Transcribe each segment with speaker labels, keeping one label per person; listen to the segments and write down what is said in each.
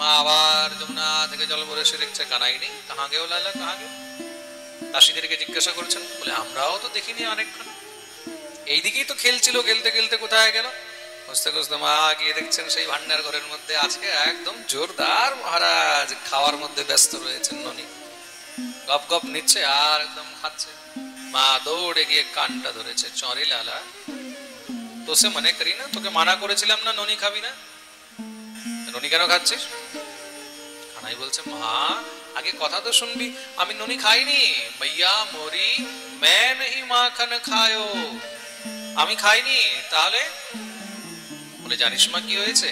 Speaker 1: মা আবার যমুনা থেকে জল ভরে এসে দেখছে কানাই নেই। কাহা গেও লালা, কাহা গেও? দাসীদেরকে জিজ্ঞাসা করছেন, বলে আমরাও তো দেখিনি অনেকক্ষণ, এইদিকেই তো খেলছিল, খেলতে খেলতে কোথায় গেল? খুঁজতে খুঁজতে মা গিয়ে দেখছেন সেই ভান্ডার ঘরের মধ্যে আজকে একদম জোরদার মহারাজ খাওয়ার মধ্যে ব্যস্ত রয়েছেন। ননি গপ গপ নিচ্ছে আর একদম খাচ্ছে। মা দৌড়ে গিয়ে কানটা ধরেছে, চরে লালা তো সে মনে করি না, তোকে মানা করেছিলাম না ননি খাবি না, ননি কেন খাচ্ছিস? কানাই বলছে, মা আগে কথা তো শুনবি, আমি ননি খাইনি। ভাইয়া মোরি মে নহি মাখন খায়ো, আমি খাইনি। তাহলে? বলে জানিস মা কি হয়েছে?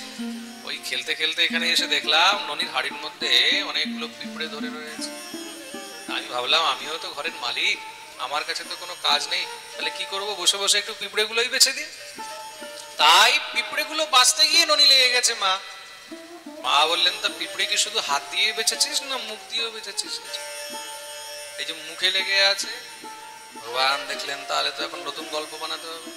Speaker 1: ওই খেলতে খেলতে এখানে এসে দেখলাম ননির হাড়ির মধ্যে অনেকগুলো পিঁপড়ে ধরে রয়েছে। আমি ভাবলাম আমিও তো ঘরের মালিক, আমার কাছে তো কোনো কাজ নেই, তাহলে কি করব, বসে বসে একটু পিঁপড়ে গুলোই বেছে দিই। তাই পিঁপড়ে গুলো বাঁচতে গিয়ে ননি লেগে গেছে মা। মা বললেন, তা পিঁপড়ে কি শুধু হাত দিয়ে বেঁচেছিস না মুখ দিয়েও বেঁচেছিস? এই যে মুখে লেগে আছে। ভগবান দেখলেন তাহলে তো এখন নতুন গল্প বানাতে হবে।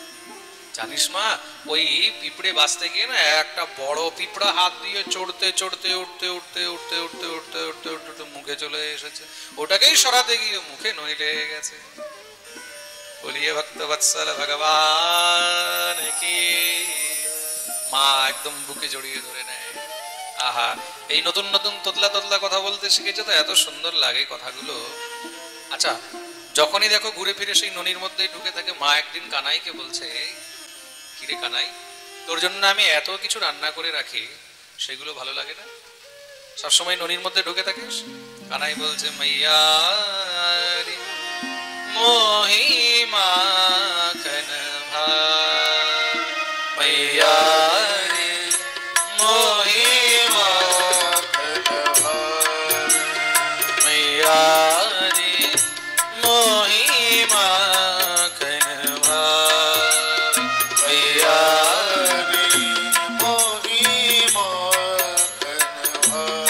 Speaker 1: জানিস মা, ওই পিঁপড়ে বাঁচতে গিয়ে না একটা বড় পিঁপড়া হাত দিয়ে চড়তে চড়তে উঠতে উঠতে উঠতে উঠতে উঠতে উঠতে উঠতে মুখে চলে এসেছে, ওটাকেই সরাতে গিয়ে মুখে নই লেগে গেছে। বলিয়ে ভক্ত বৎসল ভগবান কি। মা একদম বুকে জড়িয়ে ধরে নেয়। আহা, এই নতুন নতুন তোতলা তোতলা কথা বলতে শিখেছে তো এত সুন্দর লাগে কথাগুলো। আচ্ছা, যখনই দেখো ঘুরে ফিরে সেই ননির মধ্যেই ঢুকে থাকে। মা একদিন কানাইকে বলছে, কিরে কানাই, তোর জন্য আমি এত কিছু রান্না করে রাখি, সেগুলো ভালো লাগে না? সবসময় ননির মধ্যে ঢুকে থাকিস। কানাই বলছে, মাইয়া মোহি মাখন ভাই, মাইয়া মোহি মাখন ভাই, মাইয়া মোহি মাখন ভাই, মাইয়া মোহি মাখন ভাই।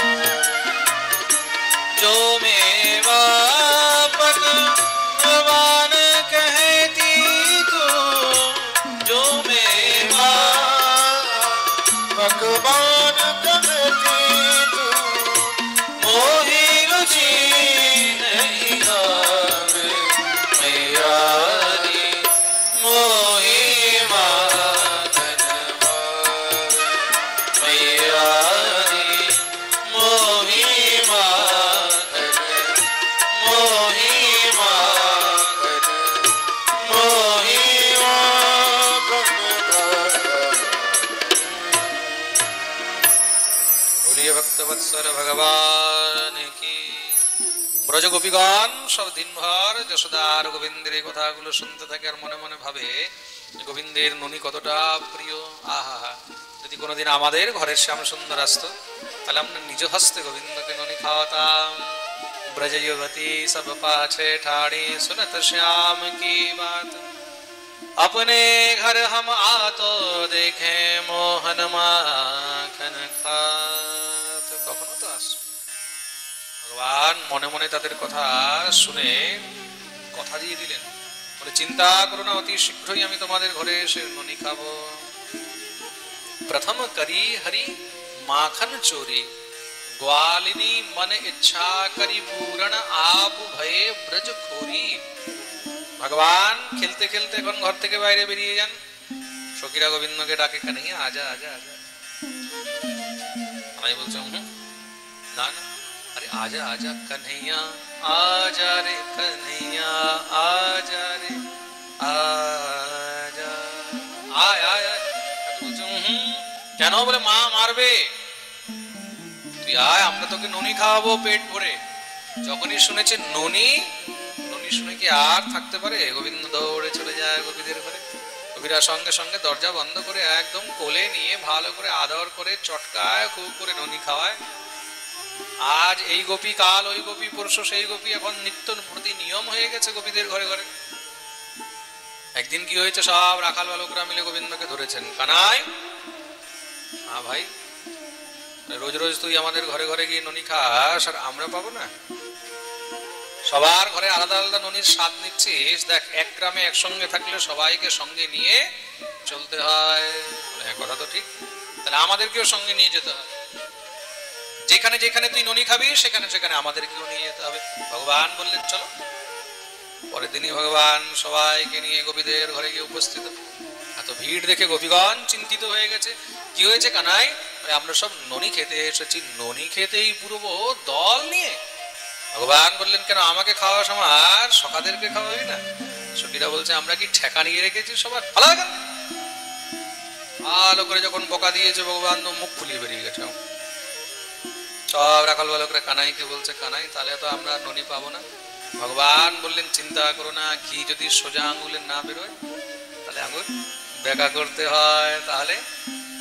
Speaker 1: जो मेवा भगवान कहती तू, जो मेवा भगवान कहती तू, मोहि रुचि नहीं आवे, मैया रे मोहि माखन भावे, मैया रे मोहि ভক্তবৎসল ভগবান কি। ব্রজ গোপীগণ সব দিনভর যশোদার গোবিন্দের এই কথাগুলো শুনতে থাকে আর মনে মনে ভাবে গোবিন্দের ননি কতটা প্রিয়। আহা, যদি কোনোদিন আমাদের ঘরের শ্যাম সুন্দর আসতো, তাহলে আমরা নিজ হস্তে গোবিন্দকে ননি খাওয়াতাম। ব্রজ युवती सब पाछे ठाड़ी सुनत श्याम की बात, अपने घर हम आतो देखे मोहन माखन खात। কখনো তো আস। ভগবান মনে মনে তাদের কথা শুনে কথা দিয়ে দিলেন, বলে চিন্তা করো না, অতি শীঘ্রই আমি তোমাদের ঘরে এসে ননি খাবো। प्रथम करी हरि माखन चोरी, ग्वालिनी मन इच्छा करी पूरण, आप भये ब्रज खोरी। ভগবান খেলতে খেলতে এখন ঘর থেকে বাইরে বেরিয়ে যান। সখীরা গোবিন্দকে ডাকে, কানাইয়া আজা আজা আজা। কানাই বলছে, না না, আরে আজা আজা কানাইয়া, আজা রে কানাইয়া, আজা রে আজা, আয় আয় আয়। কেন? বলে মা মারবে, তুই আয়, আমরা তোকে ননি খাওয়াবো পেট ভরে। যখনই শুনেছে ননি, ননি শুনে কি আর থাকতে পারে? গোবিন্দ দৌড়ে চলে যায় গোপীদের ঘরে। গোপীরা সঙ্গে সঙ্গে দরজা বন্ধ করে একদম কোলে নিয়ে ভালো করে আদর করে চটকায় খুব করে ননি খাওয়ায়। আজ এই গোপী, কাল ওই গোপী, পরশু সেই গোপী, এখন নিত্য প্রতি নিয়ম হয়ে গেছে গোপীদের ঘরে ঘরে। একদিন কি হয়েছে, সব রাখাল বালকরা মিলে গোবিন্দকে ধরেছেন। কানাই, হ্যাঁ ভাই, রোজ রোজ তুই আমাদের ঘরে ঘরে গিয়ে ননি খাস আর আমরা পাবো না? সবার ঘরে আলাদা আলাদা ননির স্বাদ নিচ্ছিস, দেখ এক গ্রামে একসঙ্গে থাকলে সবাইকে সঙ্গে নিয়ে চলতে হয়। কথা তো ঠিক, তাহলে আমাদেরকেও সঙ্গে নিয়ে যেতে হয়। যেখানে যেখানে তুই ননি খাবি সেখানে সেখানে আমাদেরকেও নিয়ে যেতে হবে। ভগবান বললেন চলো। পরের দিনই ভগবান সবাইকে নিয়ে গোপীদের ঘরে গিয়ে উপস্থিত। এত ভিড় দেখে গোপীগণ চিন্তিত হয়ে গেছে। কি হয়েছে কানাই? আমরা সব ননি খেতে এসেছি। ননি খেতেই পুরো দল নিয়ে? ভগবান বললেন কেন আমাকে খাওয়া সময় সখাদেরকে খাওয়াবি না? সখীরা বলছে আমরা কি ঠেকা নিয়ে রেখেছি সবার? ভালো করে যখন বকা দিয়েছে ভগবান তো মুখ ফুলিয়ে বেরিয়ে গেছে। সব রাখাল বালকরা কানাইকে বলছে কানাই তাহলে তো আমরা ননি পাবো না। ভগবান বললেন চিন্তা করো না, ঘি যদি সোজা আঙুলে না বেরোয় তাহলে আঙুল বেঁকা করতে হয়। তাহলে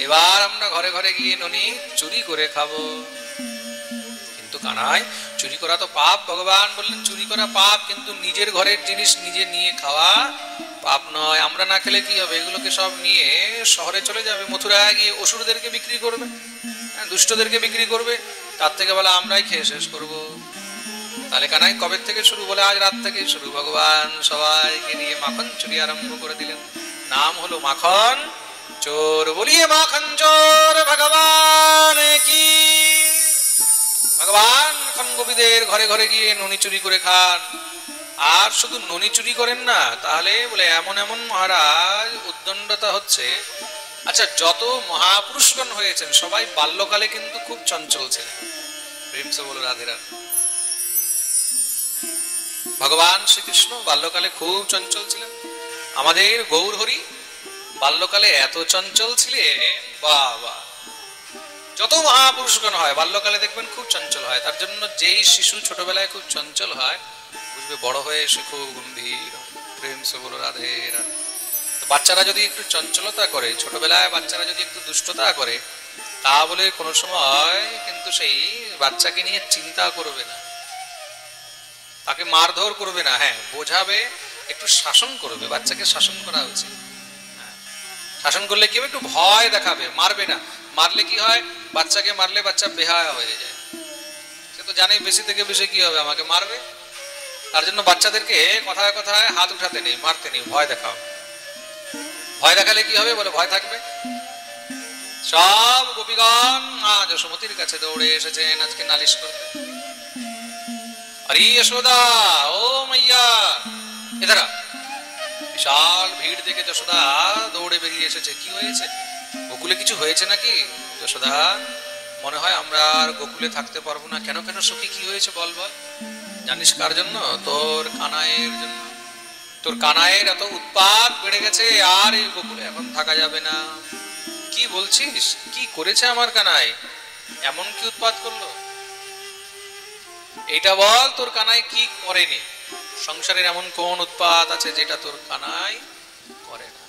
Speaker 1: এবার আমরা ঘরে ঘরে গিয়ে ননি চুরি করে খাবো। কিন্তু কানাই চুরি করা তো পাপ। ভগবান বললেন চুরি করা পাপ, কিন্তু নিজের ঘরের জিনিস নিজে নিয়ে খাওয়া পাপ নয়। আমরা না খেলে কি হবে? এগুলোকে সব নিয়ে শহরে চলে যাবে, মথুরায় গিয়ে অসুরদেরকে বিক্রি করবে, দুষ্টদেরকে বিক্রি করবে। তার থেকে বলে আমরাই খেয়ে শেষ করবো। তাহলে কানাই কবে থেকে শুরু? বলে আজ রাত থেকে শুরু। ভগবান সবাইকে নিয়ে মাখন চুরি আরম্ভ করে দিলেন। নাম হলো মাখন চোর। বলিয়ে মাখন চোর ভগবান কি। ভগবান এখন গোপীদের ঘরে ঘরে গিয়ে ননি চুরি করে খান। আর শুধু ননি চুরি করেন না, তাহলে বলে এমন এমন মহারাজ উদ্দণ্ডতা হচ্ছে। আচ্ছা, যত মহাপুরুষগণ হয়েছেন সবাই বাল্যকালে কিন্তু খুব চঞ্চল ছিলেন। প্রেম সে বলো রাধে রাধে। ভগবান শ্রীকৃষ্ণ বাল্যকালে খুব চঞ্চল ছিলেন। আমাদের গৌর হরি বাল্যকালে এত চঞ্চল ছিলেন, বাবা! যত মহাপুরুষগণ হয় বাল্যকালে দেখবেন খুব চঞ্চল হয়। তার জন্য যেই শিশু ছোটবেলায় খুব চঞ্চল হয় বুঝবে বড় হয়ে সে খুব গম্ভীর। প্রেম সে বলো রাধে রাধে। বাচ্চারা যদি একটু চঞ্চলতা করে, ছোটবেলায় বাচ্চারা যদি একটু দুষ্টতা করে, তা বলে কোনো সময় কিন্তু সেই বাচ্চাকে নিয়ে চিন্তা করবে না, তাকে মারধর করবে না। হ্যাঁ, বোঝাবে, একটু শাসন করবে। বাচ্চাকে শাসন করা উচিত। শাসন করলে কি হবে? একটু ভয় দেখাবে, মারবে না। মারলে কি হয়? বাচ্চাকে মারলে বাচ্চা বেহায়া হয়ে যায়। সে তো জানে বেশি থেকে বেশি কি হবে, আমাকে মারবে। তার জন্য বাচ্চাদেরকে কথায় কথায় হাত উঠাতে নেই, মারতে নেই, ভয় দেখাও। ভয় দেখালে কি হবে? বলে ভয় থাকবে। সব গোপীগণ মা যশোমতির কাছে দৌড়ে এসেছেন আজকে নালিশ করতে। আরে যশোদা, ও মাইয়া, এধারা। বিশাল ভিড় দেখে যশোদা দৌড়ে বেরিয়ে এসেছে। কি হয়েছে? গোকুলে কিছু হয়েছে নাকি? যশোদা, মনে হয় আমরা আর গোকুলে থাকতে পারবো না। কেন কেন সখী, কি হয়েছে বল বল। জানিস কার জন্য? তোর কানাইয়ের জন্য। তোর কানাইয়ের এত উৎপাত বেড়ে গেছে, আর এই গোকুলে এখন থাকা যাবে না। কি বলছিস? কি করেছে আমার কানাই? এমন কি উৎপাত করলো? এটা বল, তোর কানাই কি করেনি? সংসারের এমন কোন উৎপাত আছে যেটা তোর কানাই করে না?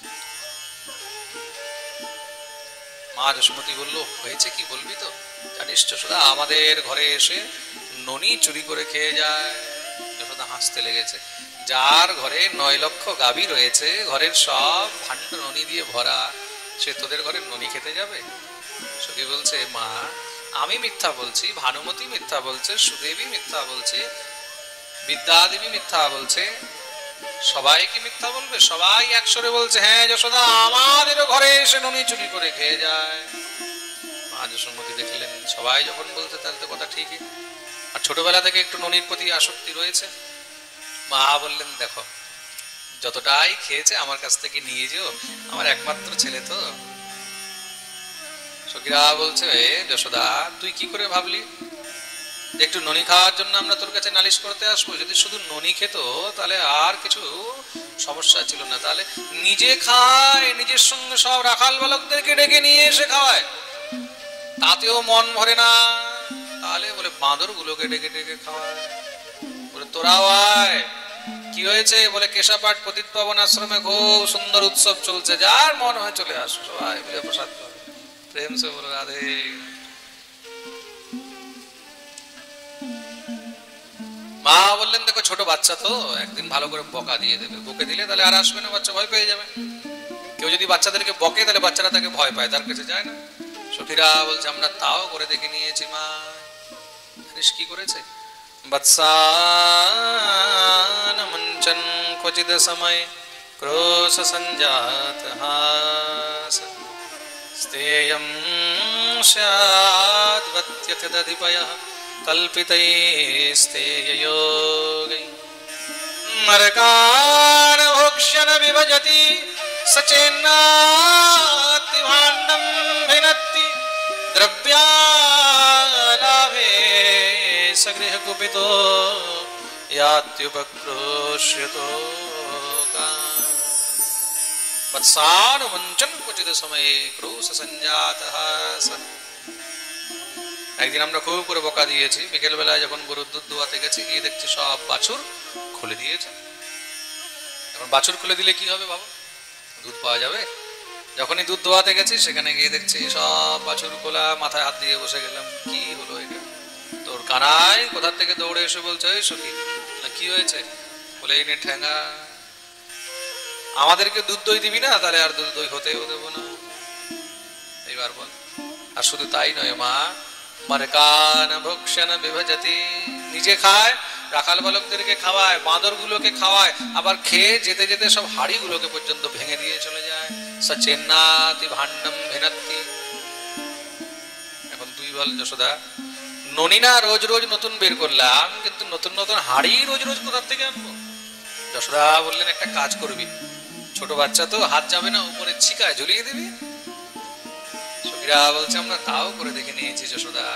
Speaker 1: মা যশোমতি বলল, হয়েছে কি বলবি তো? জানিস যশোদা, আমাদের ঘরে এসে ননি চুরি করে খেয়ে যায়। যশোদা হাসতে লেগেছে। যার ঘরে 9 লক্ষ গাভী রয়েছে, ঘরের সব ভাণ্ড ননি দিয়ে ভরা, সে তোদের ঘরে ননি খেতে যাবে? সখী বলছে, মা আমি মিথ্যা বলছি, ভানুমতি মিথ্যা বলছে, সুদেবী মিথ্যা বলছে, বিদ্যাদেবী মিথ্যা বলছে, সবাই কি মিথ্যা বলবে? সবাই একসরে বলছে, হ্যাঁ যশোদা, আমাদের ঘরে এসে ননি চুরি করে খেয়ে যায়। মা যশোমতি দেখলেন সবাই যখন বলছে তাহলে তো কথা ঠিকই। আর ছোটবেলা থেকে একটু ননির প্রতি আসক্তি রয়েছে। মা বললেন, দেখো যতটাই খেয়েছে আমার কাছ থেকে নিয়ে যেও, আমার একমাত্র ছেলে তো। সখীরা বলছে, যশোদা তুই কি করে ভাবলি একটু ননি খাওয়ার জন্য আমরা তোর কাছে নালিশ করতে আসবো? যদি শুধু ননি খেত তাহলে আর কিছু সমস্যা ছিল না। তাহলে নিজে খায়, নিজের সঙ্গে সব রাখাল বালকদেরকে ডেকে নিয়ে এসে খাওয়ায়, তাতেও মন ভরে না। তাহলে বলে বাঁদর গুলোকে ডেকে ডেকে খাওয়ায়। বলে তোরাও আয়। কি হয়েছে? বলে কেশাপাঠ পতিত পাবন আশ্রমে খুব সুন্দর উৎসব চলছে, যার মন হয় চলে আসো, সবাই মিলে প্রসাদ পাবে। প্রেম সে বলো রাধে। মা বললেন, দেখো ছোট বাচ্চা তো, একদিন ভালো করে বকা দিয়ে দেবে। বকে দিলে তাহলে আর আসবে না, বাচ্চা ভয় পেয়ে যাবে। কেউ যদি বাচ্চাদেরকে বকে তাহলে বাচ্চারা তাকে ভয় পায়, তার কাছে যায় না। সখীরা বলছে, আমরা তাও করে দেখে নিয়েছি মা। জানিস কি করেছে? বৎসান মঞ্চন ক্বচিদ সময় ক্রোশ সঞ্জাত হাস স্তেয়ম স্যাদ্বত্যথদধিপয়ঃ কল্পিতৈস্তে যোগৈ মরকান ভোক্ষ্যন বিভজতি সচেন্নাতি ভাণ্ডম ভিনত্তি দ্রব্যালাভে সগৃহ কুপিতো यात्युपक्रोश्यतो वत्सानुमञ्चन क्वचित् समये क्रोश संजातः सः। একদিন আমরা খুব করে বকা দিয়েছি, বিকেল বেলায় যখন গরুর দুধ দোয়াতে গেছি, গিয়ে দেখছি সব বাছুর খুলে দিয়েছে। এখন বাছুর খুলে দিলে কি হবে বাবা, দুধ পাওয়া যাবে? যখনই দুধ দোয়াতে গেছি সেখানে গিয়ে দেখছি সব বাছুর খোলা, মাথায় হাত দিয়ে বসে গেলাম। কি হলো এটা? তোর কানাই কোথা থেকে দৌড়ে এসে বলছে, এই সখী কি হয়েছে? বলে এই নে ঠ্যাঙ্গা, আমাদেরকে দুধ দই দিবি না? তাহলে আর দুধ দই হতেও দেবো না। এইবার বল। আর শুধু তাই নয়, মা মারকান ভোক্ষ্যন বিভজতি, নিজে খায়, রাখাল বালকদেরকে খাওয়ায়, বাঁদর গুলোকে খাওয়ায়, আবার খেয়ে যেতে যেতে সব হাড়ি গুলোকে পর্যন্ত ভেঙে দিয়ে চলে যায়। সচেন্নাতি ভাণ্ডম ভিনত্তি। এখন তুই বল যশোদা, ননি না রোজ রোজ নতুন বের করলাম, কিন্তু নতুন নতুন হাড়ি রোজ রোজ কোথা থেকে আনবো? যশোদা বললেন একটা কাজ করবি, ছোট বাচ্চা তো হাত যাবে না, উপরে ছিকায় ঝুলিয়ে দিবি। সখীরা বলছে আমরা তাও করে দেখে নিয়েছি যশোদা,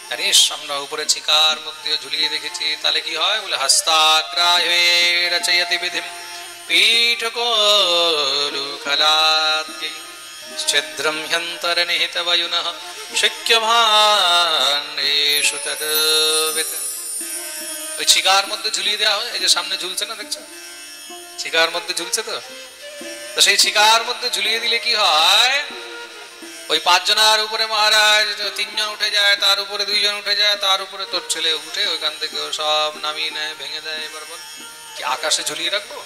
Speaker 1: জানিস আমরা উপরে ছিকার মধ্যে ঝুলিয়ে দেখেছি, তাহলে কি হয়? বলে হস্তাগ্রাহে রচয়তি বিধিম পীঠকোলুখলাদ্যৈ ছিদ্রম হ্যন্তর নিহিত বায়ুনঃ শক্যভাণ্ডেষু তদ্বিত। ওই ছিকার মধ্যে ঝুলিয়ে দেওয়া হয়, এই যে সামনে ঝুলছে না, দেখছো ছিকার মধ্যে ঝুলছে তো, তো সেই ছিকার মধ্যে ঝুলিয়ে দিলে কি হয়? ওই 5 জনের উপরে মহারাজ 3 জন উঠে যায়, তার উপরে 2 জন উঠে যায়, তার উপরে তোর ছেলে উঠে ওইখান থেকে সব নামিয়ে নেয়, ভেঙে দেয়। এবার বল কি আকাশে ঝুলিয়ে রাখবো?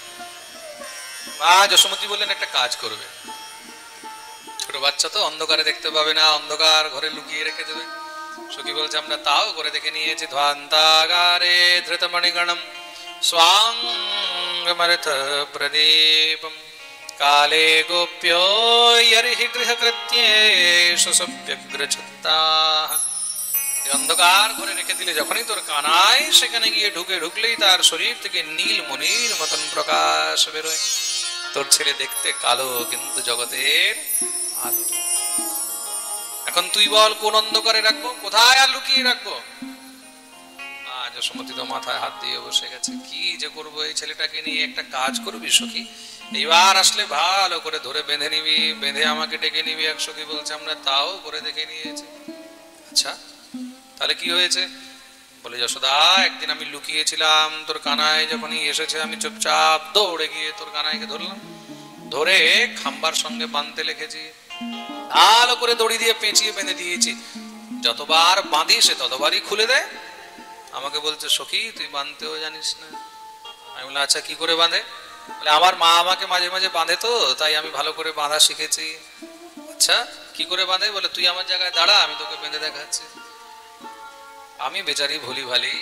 Speaker 1: মা যশোমতী বললেন একটা কাজ করবে, ছোট বাচ্চা তো অন্ধকারে দেখতে পাবে না, অন্ধকার ঘরে লুকিয়ে রেখে দেবে। সখী বলছে আমরা তাও করে দেখে নিয়েছি। ধ্বান্তাগারে ধৃতমণিগণম স্বাঙ্গমর্থ প্রদীপম কালে গোপ্যো ইয়র্হি গৃহকৃত্যেষু সব্যগ্রচিত্তাঃ। অন্ধকার ঘরে রেখে দিলে যখনই তোর কানাই সেখানে গিয়ে ঢুকলেই তার শরীর থেকে নীল মণির মতন প্রকাশ বেরোয়। তোর ছেলে দেখতে কালো, কিন্তু জগতের আলো। এখন তুই বল কোন অন্ধকারে রাখবো, কোথায় আর লুকিয়ে রাখবো? যশোমতী তো মাথায় হাত দিয়ে বসে গেছে, কি যে করবো এই ছেলেটাকে নিয়ে। একটা কাজ করবি সখী, এইবার আসলে ভালো করে ধরে বেঁধে নিবি, বেঁধে আমাকে ডেকে নিবি। এক সখী বলছে আমরা তাও করে দেখে নিয়েছি। আচ্ছা তাহলে কি হয়েছে? বলে যশোদা একদিন আমি লুকিয়েছিলাম, তোর কানাই যখনই এসেছে আমি চুপচাপ দৌড়ে গিয়ে তোর কানাইকে ধরলাম, ধরে খাম্বার সঙ্গে বাঁধতে লেগেছি, ভালো করে দড়ি দিয়ে পেঁচিয়ে বেঁধে দিয়েছি। যতবার বাঁধি সে ততবারই খুলে দেয়। আমাকে বলছে সখী তুই বাঁধতেও জানিস না। আমি বললাম আচ্ছা কি করে বাঁধে? বলে আমার মা আমাকে মাঝে মাঝে বাঁধে তো, তাই আমি ভালো করে বাঁধা শিখেছি। আচ্ছা কি করে বাঁধে? বলে তুই আমার জায়গায় দাঁড়া, আমি তোকে বেঁধে দেখাচ্ছি। আমি বেচারি ভুলি ভালি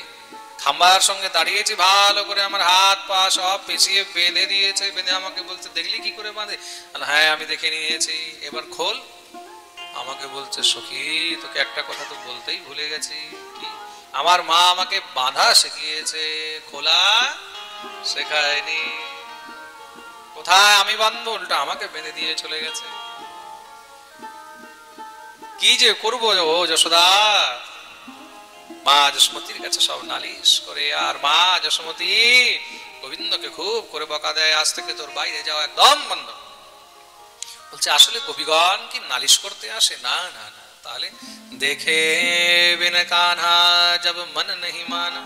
Speaker 1: খাম্বার সঙ্গে দাঁড়িয়েছি, ভালো করে আমার হাত পা সব পেঁচিয়ে বেঁধে দিয়েছে। বেঁধে আমাকে বলছে দেখলি কি করে বাঁধে? হ্যাঁ আমি দেখে নিয়েছি, এবার খোল। আমাকে বলছে সখী তোকে একটা কথা তো বলতেই ভুলে গেছি। কি? আমার মা আমাকে বাঁধা শিখিয়েছে, খোলা শেখায়নি। কোথায় আমি বাঁধবো, উল্টা আমাকে বেঁধে দিয়ে চলে গেছে। কি যে করবো ও যশোদা? মা যশোমতীর কাছে সব নালিশ করে, আর মা যশোমতী গোবিন্দকে খুব করে বকা দেয়, আজ থেকে তোর বাইরে যাওয়া একদম বন্ধ। বলছে আসলে কবিগণ কি নালিশ করতে আসে? না না না। তাহলে দেখে बिन कान्हा जब मन नहीं माना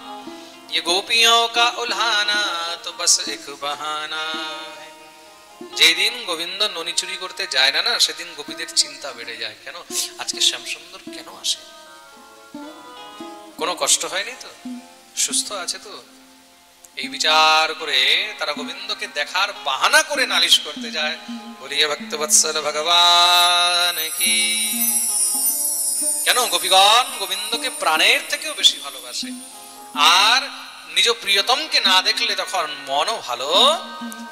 Speaker 1: ये गोपियों का उल्हाना तो बस एक बहाना। যেদিন গোবিন্দ ননি চুরি করতে যায় না, সেদিন গোপীদের চিন্তা বেড়ে যায়, কেন আজকে শ্যামসুন্দর কেন আসে? কোনো কষ্ট হয়নি তো, সুস্থ আছে তো? এই বিচার করে তারা গোবিন্দকে দেখার বাহানা করে নালিশ করতে যায়। বলিয়ে ভক্তবৎসল ভগবান কি। কেন গোপীগণ গোবিন্দকে প্রাণের থেকেও বেশি ভালোবাসে, আর নিজ প্রিয়তমকে না দেখলে তখন মনও ভালো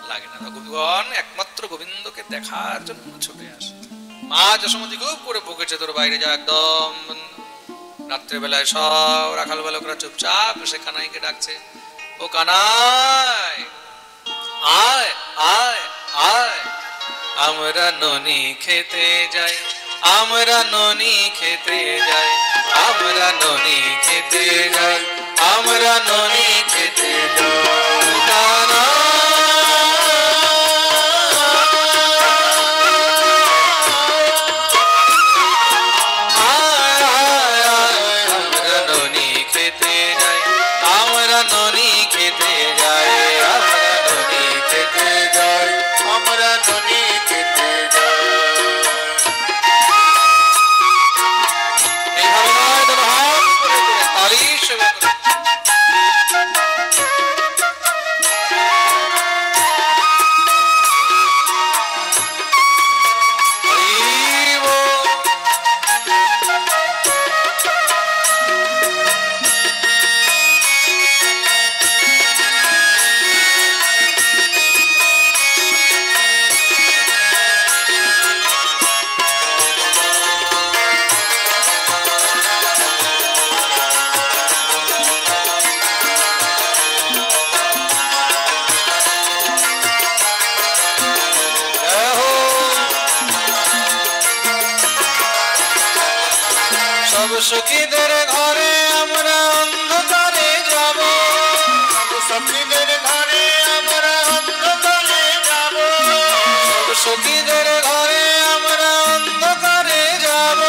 Speaker 1: লাগে না। গোপীগণ একমাত্র গোবিন্দকে দেখার জন্য ছুটে আসে। মা যশোমতী খুব করে বকেছে, তোর বাইরে যা একদম। রাত্রেবেলায় সব রাখাল বালকরা চুপচাপ এসে কানাইকে ডাকছে, ও কানাই আয় আয় আয়, আমরা ননি খেতে যাই, আমরা ননি খেতে যাই, আমরা ননি খেতে যাই, আমরা ননি খেতে যাই। কানাই সখীদের ঘরে আমরা অন্ধকারে যাব, সখীদের ঘরে আমরা অন্ধকারে যাব, সখীদের ঘরে আমরা অন্ধকারে যাব,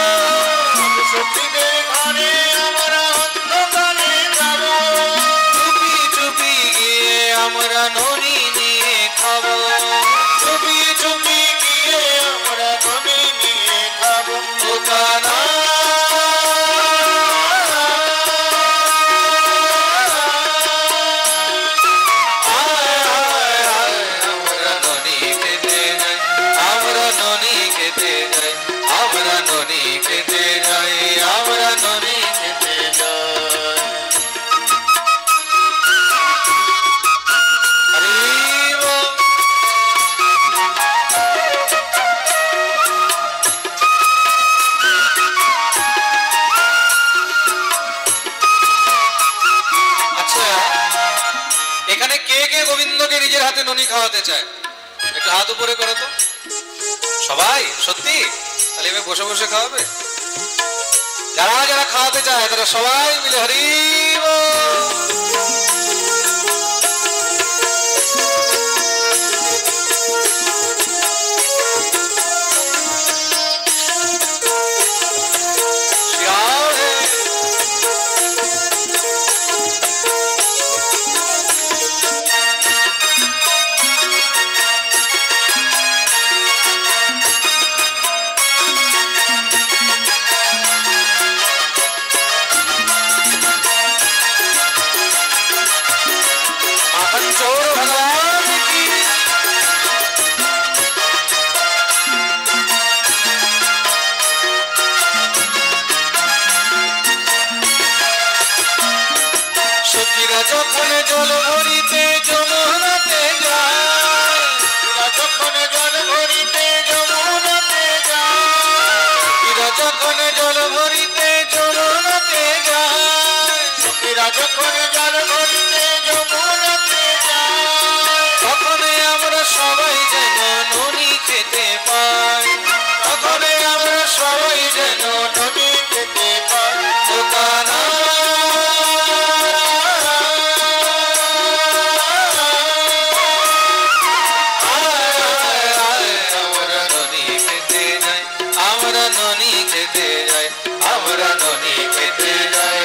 Speaker 1: সখীদের ঘরে আমরা অন্ধকারে যাব, চুপি চুপি গিয়ে আমরা ননি নিয়ে খাবো, চুপি চুপি গিয়ে আমরা ননি নিয়ে খাবো। দোকানা এখানে কে কে গোবিন্দকে নিজের হাতে ননি খাওয়াতে চায়? একটু হাত উপরে করো তো সবাই। সত্যি? তাহলে এবার বসে বসে খাওয়াবে। যারা যারা খাওয়াতে চায় তারা সবাই মিলে হরি যখন জল ভরিতে যমুনাতে যায়, যখন জল ভরিতে যমুনাতে যায়, যখন জল ভরিতে যমুনাতে যায়, যখন জল ভরিতে যমুনাতে যায়, তখন আমরা সবাই যেন ননি খেতে পাই, তখন আমরা সবাই যেন ননি খেতে পাই। দোকানা আমরা ননি খেতে যাই, আমরা ননি খেতে যাই।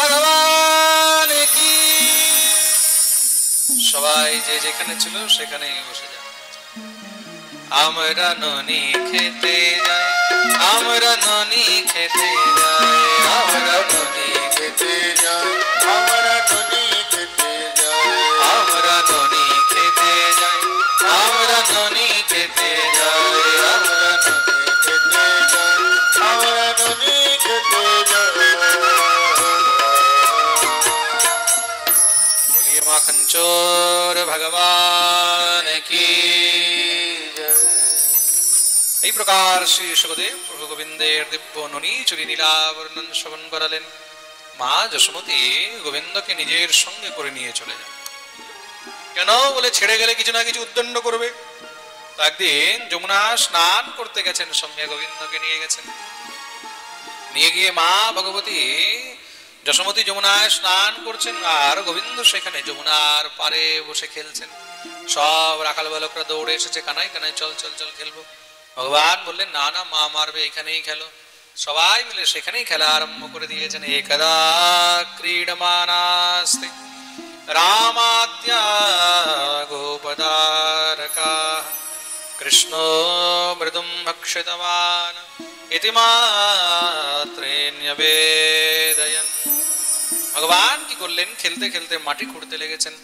Speaker 1: ভগবান কি সবাই যে যেখানে ছিল সেখানেই বসে যায়। আমরা ননি খেতে যাই, আমরা ননি খেতে যাই, আমরা ননি খেতে যাই, আমরা ননি খেতে যাই, আমরা ননি খেতে যাই, আমরা ননি খেতে যাই, আমরা ননি খেতে যাই, আমরা ননি খেতে যাই। বলিয়ে মাখন চোর ভগবান কি। এই প্রকার শ্রী সুখদেব প্রভু গোবিন্দের দিব্য ননী চুরি নীলা বর্ণন শ্রবণ করালেন। মা যশোমতী গোবিন্দকে নিজের সঙ্গে করে নিয়ে চলে যান। কেন বলে ছেড়ে গেলে কিছু না কিছু উদ্দণ্ড করবে। তো একদিন যমুনা স্নান করতে গেছেন, সঙ্গে গোবিন্দকে নিয়ে গেছেন। নিয়ে গিয়ে মা ভগবতী যশোমতী যমুনায় স্নান করছেন, আর গোবিন্দ সেখানে যমুনার পারে বসে খেলছেন। সব রাখাল বালকরা দৌড়ে এসেছে, কানাই কানাই চল চল চল খেলবো। ভগবান বললেন না না, মা মারবে, এখানেই খেলো। সবাই মিলে সেখানেই খেলা আরম্ভ করে দিয়েছেন। একদা ক্রীডমানাস্তে রামাদ্যা গোপদারকা কৃষ্ণ মৃদুম ভক্ষিতবান ইতি মাত্রেণ্যবেদয়ন। ভগবান কি করলেন, খেলতে খেলতে মাটি খুঁড়তে লেগেছেন।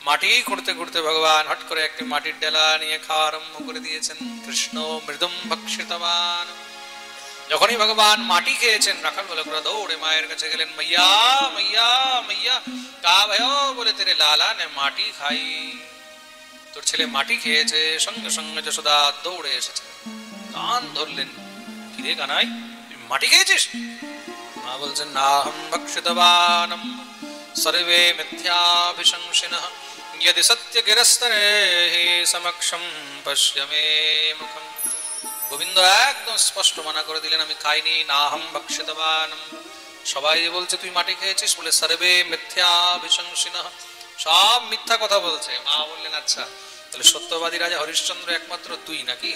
Speaker 1: মাটি খুঁড়তে খুঁড়তে ভগবান হট করে একটি মাটির ডেলা নিয়ে খাওয়া আরম্ভ করে দিয়েছেন। কৃষ্ণ মৃদুম ভক্ষিতবান। যখনই ভগবান মাটি খেয়েছেন, রাখাল বালকরা দৌড়ে মায়ের কাছে গেলেন। মাইয়া মাইয়া মাইয়া কা भयो বলে তেরে লালা নে মাটি খাই। তোর ছেলে মাটি খেয়েছে। সঙ্গে সঙ্গে যশোদা দৌড়ে এসেছে, কান ধরলেন। কিরে কানাই, তুই মাটি খেয়েছিস? মা বলছেন না, হম ভক্ষিতবানম সর্বে মিথ্যাভিশংসিনঃ यदि सत्य गिरस्तरे समक्षम पश्य मे मुखम। গোবিন্দ একদম স্পষ্ট মানা করে দিলেন, আমি খাইনি, নাহম ভক্ষিতবানম। সবাই বলছে তুই মাটি খেয়েছিস বলে সর্বে মিথ্যাভিশংসিনঃ, সব মিথ্যা কথা বলছে। মা বললেন আচ্ছা, তাহলে সত্যবাদী রাজা হরিশ্চন্দ্র একমাত্র তুই নাকি?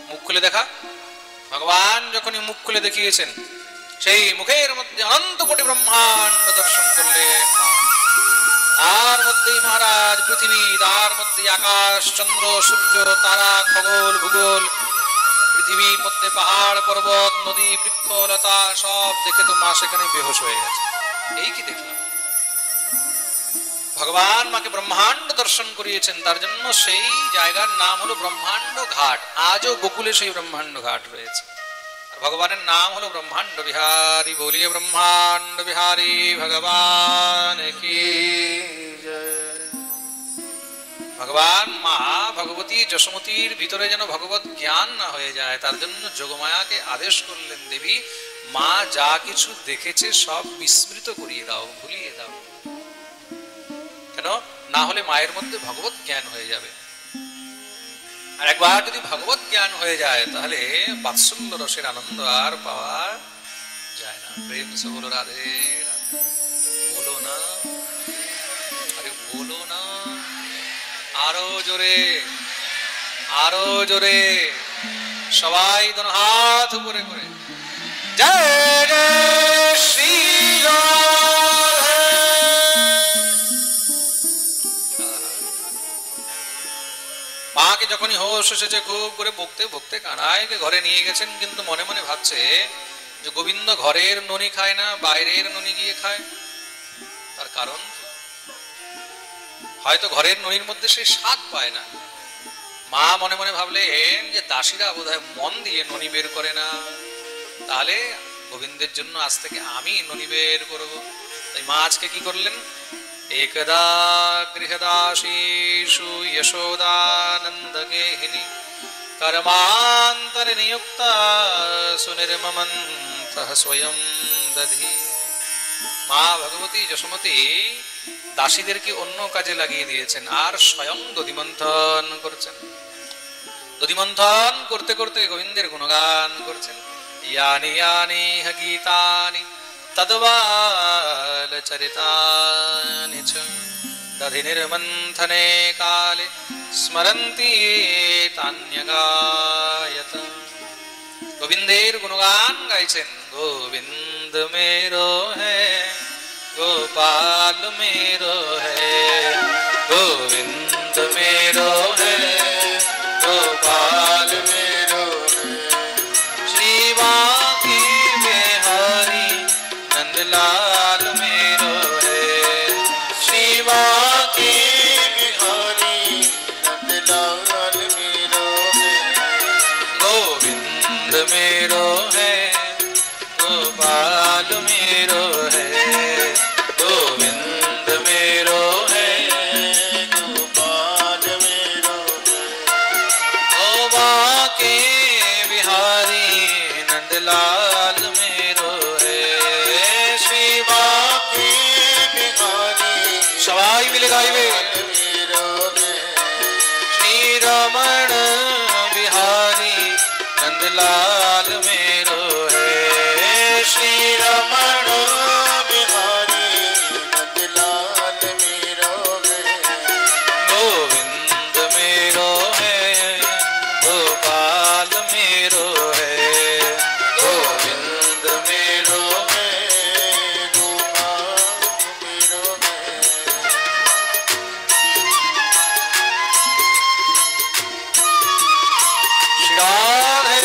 Speaker 1: মুখ খুলে দেখা। ভগবান যখনই মুখ খুলে দেখিয়েছেন, সেই মুখের মধ্যে অনন্ত কোটি ব্রহ্মাণ্ড দর্শন করলেন। তার মধ্যেই মহারাজ পৃথিবী, তার মধ্যে আকাশ, চন্দ্র, সূর্য, তারা, খগোল, ভূগোল, পৃথিবীর মধ্যে পাহাড়, পর্বত, নদী, বৃক্ষ, লতা সব দেখে তো মা সেখানে বেহুশ হয়ে গেছে। এই কি দেখলাম? ভগবান মাকে ব্রহ্মাণ্ড দর্শন করিয়েছেন, তার জন্য সেই জায়গার নাম হলো ব্রহ্মাণ্ড ঘাট। আজও গোকুলে সেই ব্রহ্মাণ্ড ঘাট রয়েছে। ভগবানের নাম হলো ব্রহ্মাণ্ড বিহারী। বলিয়ে ব্রহ্মাণ্ড বিহারী ভগবান কি জয়। ভগবান মা ভগবতী যশোমতীর ভিতরে যেন ভগবত জ্ঞান না হয়ে যায়, তার জন্য যোগমায়াকে আদেশ করলেন, দেবী মা যা কিছু দেখেছে সব বিস্মৃত করিয়ে দাও, ভুলিয়ে দাও। কেন না হলে মায়ের মধ্যে ভগবত জ্ঞান হয়ে যাবে। আর একবার যদি ভগবত জ্ঞান হয়ে যায়, তাহলে বাৎসল্য রসের আনন্দ আর পাওয়া যায় না। প্রেম সে বলো রাধে রাধে, বলো না, আরে বলো না, আরো জোরে, আরো জোরে, সবাই দোনো হাত উপরে করে জয় জয় শ্রী রাধে। মাকে যখনই হোশ এসেছে, খুব করে বকতে বকতে কানাইকে ঘরে নিয়ে গেছেন, কিন্তু মনে মনে ভাবছে যে গোবিন্দ ঘরের ননি খায় না, বাইরের ননি গিয়ে খায়। তার কারণ হয়তো ঘরের ননির মধ্যে সে স্বাদ পায় না। মা মনে মনে ভাবলেন যে দাসীরা বোধহয় মন দিয়ে ননি বের করে না, তাহলে গোবিন্দের জন্য আজ থেকে আমি ননি বের করব। তাই মা আজকে কি করলেন, একদা গৃহদাসীষু যশোদানন্দ গেহিনী কর্মান্তরে নিযুক্তা সুনির্মমন্তঃ স্বয়ং দধি। মা ভগবতী যশোমতী দাসীদেরকে অন্য কাজে লাগিয়ে দিয়েছেন আর স্বয়ং দধিমন্থন করছেন। দধিমন্থন করতে করতে গোবিন্দের গুণগান করছেন। ইয়ানি ইয়ানি গীতানি তদ্বাল চরিতানি চ দধি নির্মন্থনে কালে স্মরন্তি তান্যগায়ত। গোবিন্দের গুণগান গাইছেন। গোবিন্দ मेरो है गोपाल मेरो है, गोविंद मेरो है गोपाल मेरो है, श्री बांके बिहारी नंदलाल मेरो है, श्री बांके बिहारी नंदलाल मेरो है, गोविंद मेरो है गोपाल मेरो है, गोविंद मेरो है गोपाल मेरो है, ओ बांके बिहारी नंदलाल मेरो है, श्री बांके बिहारी सवाई मिले गाइबे मेरो है, श्री रमण बिहारी नंदलाल मेरो है, श्री रमण बिहारी नंदलाल मेरो है, गोविंद मेरो है गोपाल मेरो है, गोविंद मेरो है गोपाल मेरो है। श्री राधे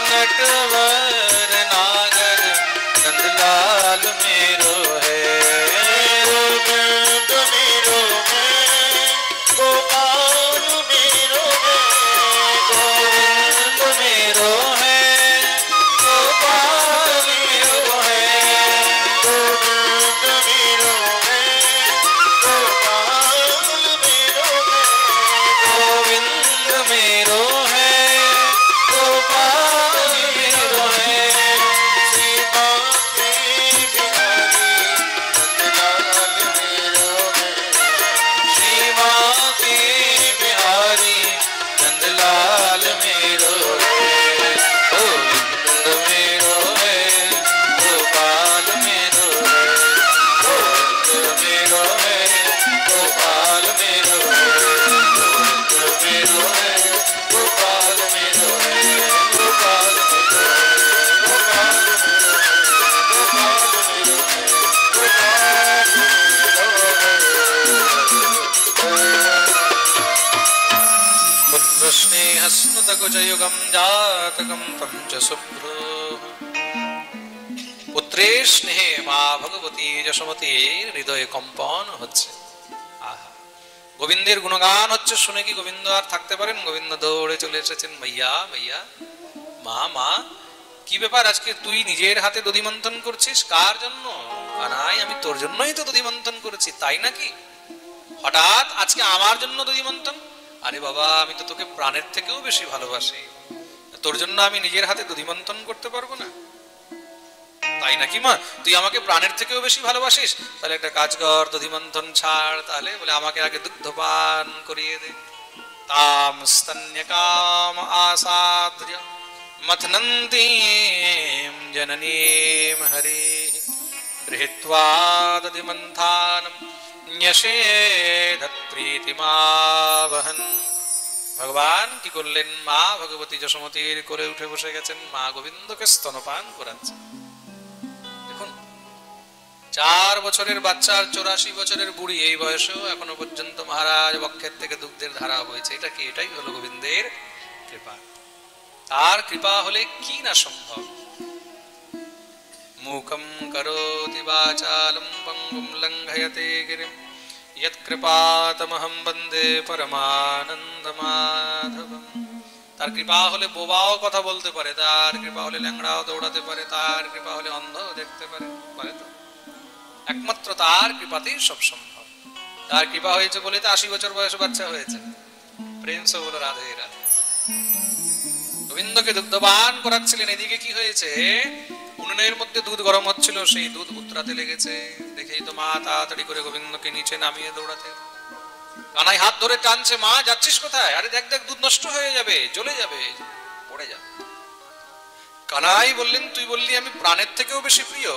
Speaker 1: नटवर नागर नंदलाल मेरो है, गोविंद मेरो है गोपाल मेरो है, गोविंद मेरो है गोपाल मेरो है, गोविंद मेरो है गोपाल मेरो है, गोविंद मेरो है गोपाल मेरो है, श्री बांके बिहारी नंदलाल मेरो है, श्री बांके बिहारी नंदलाल मेरो है, गोविंद मेरो है गोपाल मेरो है, गोविंद मेरो है गोपाल मेरो है, गोविंद मेरो है गोपाल मेरो है, गोपाल मेरो है गोपाल मेरो है, गोपाल मेरो है गोपाल मेरो है। पुत्र स्नेहस्नुतकुचयुगं जातकं तं च शुभ्रो, পুত্রের স্নেহে মা ভগবতী যশোমতীর হৃদয়ে কম্পন হচ্ছে। আহা, গোবিন্দের গুণগান হচ্ছে শুনে কি গোবিন্দ আর থাকতে পারেন? গোবিন্দ দৌড়ে চলে এসেছেন, ভাইয়া ভাইয়া, মা মা, কি ব্যাপার আজকে তুই নিজের হাতে দধি মন্থন করছিস? কার জন্য? কানাই, আমি তোর জন্যই তো দধি মন্থন করেছি, তাই নাকি? হঠাৎ আজকে আমার জন্য দধিমন্থন? আরে বাবা, আমি তো তোকে প্রাণের থেকেও বেশি ভালোবাসি, তোর জন্য আমি নিজের হাতে দধিমন্থন করতে পারবো না? তাই নাকি মা? তুই আমাকে প্রাণের থেকেও বেশি ভালোবাসিস, তাহলে একটা কাজ কর, দধিমন্থন ছাড়। তাহলে বলে আমাকে আগে দুগ্ধপান করিয়ে দে। তাম স্তন্যকাম আসাদ্র্য মথনন্তীম জননীম হরি গৃহীত্বা দধিমন্থানম ন্যসেদৎ প্রীতিমাবহন। ভগবান কি করলেন? মা ভগবতী যশোমতীর কোলে উঠে বসে গেছেন, মা গোবিন্দকে স্তনপান করাচ্ছেন। দেখুন, 4 বছরের বাচ্চার 84 বছরের বুড়ি এই বয়সেও এখনো পর্যন্ত মহারাজ বক্ষের থেকে দুগ্ধের ধারা বইছে। এটা কি? এটাই হলো গোবিন্দের কৃপা। তার কৃপা হলে কি না সম্ভব। মুখম করোতি বাচালম পঙ্গুম লঙ্ঘয়তে গিরিম ইয়ৎকৃপাতমহং বন্দে পরমানন্দ মাধবম। তার কৃপা হলে বোবাও কথা বলতে পারে, তার কৃপা হলে ল্যাংড়াও দৌড়াতে পারে, তার কৃপা হলে অন্ধও দেখতে পারে। পারে তো? একমাত্র তার কৃপাতেই সব সম্ভব। তার কৃপা হয়েছে বলে তো 80 বছর বয়সে বাচ্চা হয়েছে। প্রেম সে বলো রাধে রাধে। গোবিন্দকে দুগ্ধপান করাচ্ছিলেন, এদিকে কি হয়েছে? উনুনের মধ্যে দুধ গরম হচ্ছিল, সেই দুধ উতরাতে লেগেছে। দেখেই তো মা তাড়াতাড়ি করে গোবিন্দকে নিচে নামিয়ে দৌড়াতে। কানাই হাত ধরে টানছে, মা যাচ্ছিস কোথায়? আরে দেখ দেখ, দুধ নষ্ট হয়ে যাবে, জ্বলে যাবে, পড়ে যাবে। কানাই বললেন, তুই বললি আমি প্রাণের থেকেও বেশি প্রিয়,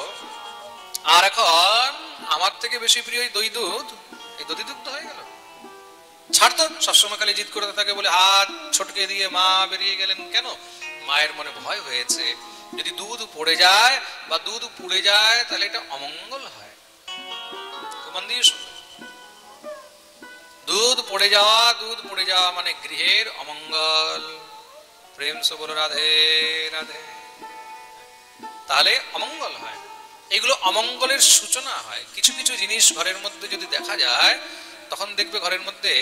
Speaker 1: আর এখন আমার থেকে বেশি প্রিয় এই দই দুধ, এই দধি দুগ্ধ হয়ে গেল। ছাড় তো, সবসময় খালি জিদ করতে থাকে বলে হাত ছটকে দিয়ে মা বেরিয়ে গেলেন। কেন? মায়ের মনে ভয় হয়েছে, যদি দুধ পড়ে যায় বা দুধ পুড়ে যায় তাহলে এটা অমঙ্গল হয়। দুধ পড়ে যাওয়া মানে গৃহের অমঙ্গল। প্রেম সে বলো রাধে রাধে। তাহলে অমঙ্গল হয়, এগুলো অমঙ্গলের সূচনা হয়। কিছু কিছু জিনিস ঘরের মধ্যে যদি দেখা যায় তখন দেখবে ঘরের মধ্যে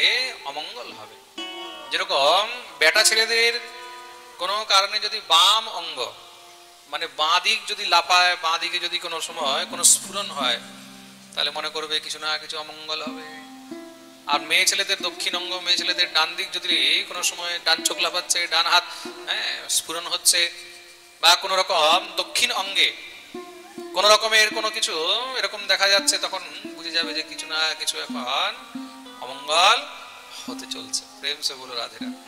Speaker 1: অমঙ্গল হবে। যেরকম বেটা ছেলেদের কোনো কারণে যদি বাম অঙ্গ মানে বাঁ দিক যদি লাফায়, বাঁ দিকে যদি কোনো সময় কোনো স্ফুরণ হয়, তাহলে মনে করবে কিছু না কিছু অমঙ্গল হবে। আর মেয়ে ছেলেদের দক্ষিণ অঙ্গ, মেয়ে ছেলেদের ডান দিক যদি কোনো সময় ডান চোখ লাফাচ্ছে, ডান হাত স্ফুরণ হচ্ছে, বা কোনো রকম দক্ষিণ অঙ্গে কোন রকমের কোনো কিছু এরকম দেখা যাচ্ছে, তখন বুঝে যাবে যে কিছু না কিছু এখন অমঙ্গল হতে চলছে। প্রেম সে বলো রাধে রাধে।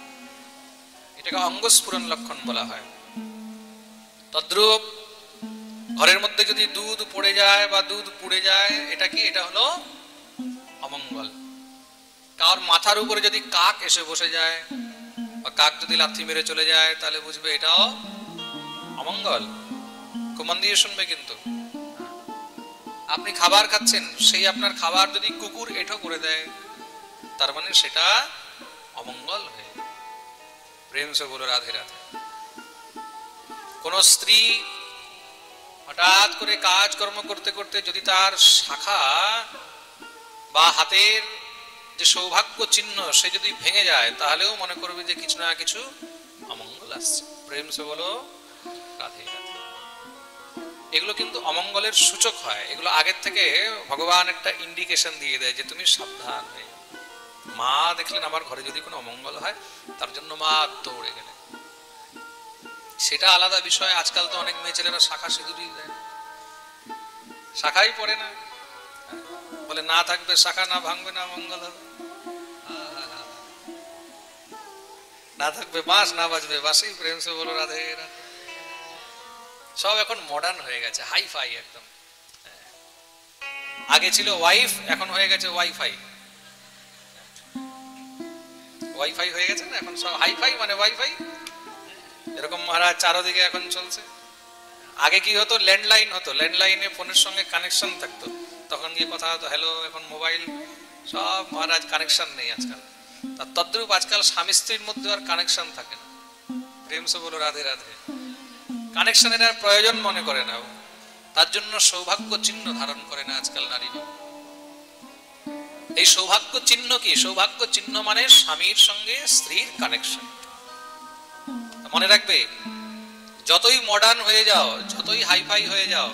Speaker 1: এটাকে অঙ্গস্ফুরণ লক্ষণ বলা হয়। তদ্রূপ ঘরের মধ্যে যদি দুধ পড়ে যায় বা দুধ পুড়ে যায়, এটা কি? এটা হলো অমঙ্গল। কার মাথার উপরে যদি কাক এসে বসে যায় বা কাক যদি লাথি মেরে চলে যায়, তাহলে বুঝবে এটাও অমঙ্গল। খুব মন দিয়ে শুনবে কিন্তু। আপনি খাবার খাচ্ছেন, সেই আপনার খাবার যদি কুকুর এঁঠো করে দেয়, তার মানে সেটা অমঙ্গল হয়ে। প্রেম সে বলো রাধে রাধে। কোন স্ত্রী হঠাৎ করে কাজ কর্ম করতে করতে যদি তার শাখা বা হাতের যে সৌভাগ্য চিহ্ন সে যদি ভেঙে যায়, তাহলেও মনে করবে যে কিছু না কিছু অমঙ্গল আসছে। প্রেম সে বলো রাধে রাধে। এগুলো কিন্তু অমঙ্গলের সূচক হয়। এগুলো আগের থেকে ভগবান একটা ইন্ডিকেশন দিয়ে দেয় যে তুমি সাবধান হয়ে। মা দেখলেন আমার ঘরে যদি কোনো অমঙ্গল হয়, তার জন্য মা দৌড়ে গেলেন, সেটা আলাদা বিষয়। আজকাল তো অনেক মেয়ে ছেলেরা শাখা সিঁদুরই দেয়, শাখাই পড়ে না, বলে না থাকবে শাখা, না ভাঙবে, না মঙ্গল হবে। না থাকবে বাঁশ, না বাজবে বাঁশি। প্রেম সে বলো রাধে রাধে। সব এখন মডার্ন হয়ে গেছে, হাইফাই একদম। আগে ছিল ওয়াইফ, এখন হয়ে গেছে ওয়াইফাই। ওয়াইফাই হয়ে গেছে না, এখন সব হাইফাই মানে ওয়াইফাই। এরকম মহারাজ চারদিকে এখন চলছে। আগে কি হতো? ল্যান্ডলাইন হতো, ল্যান্ডলাইনে ফোনের সঙ্গে কানেকশন থাকতো, তখন গিয়ে কথা হতো হ্যালো। এখন মোবাইল, সব মহারাজ কানেকশন নেই আজকাল। তার তদ্রূপ আজকাল স্বামী স্ত্রীর মধ্যে আর কানেকশন থাকে না। প্রেম সে বলো রাধে রাধে। কানেকশনের আর প্রয়োজন মনে করে না, তার জন্য সৌভাগ্য চিহ্ন ধারণ করে না আজকাল নারী। এই সৌভাগ্য চিহ্ন কি? সৌভাগ্য চিহ্ন মানে স্বামীর সঙ্গে স্ত্রীর কানেকশন। মনে রাখবে, যতই মডার্ন হয়ে যাও, যতই হাইফাই হয়ে যাও,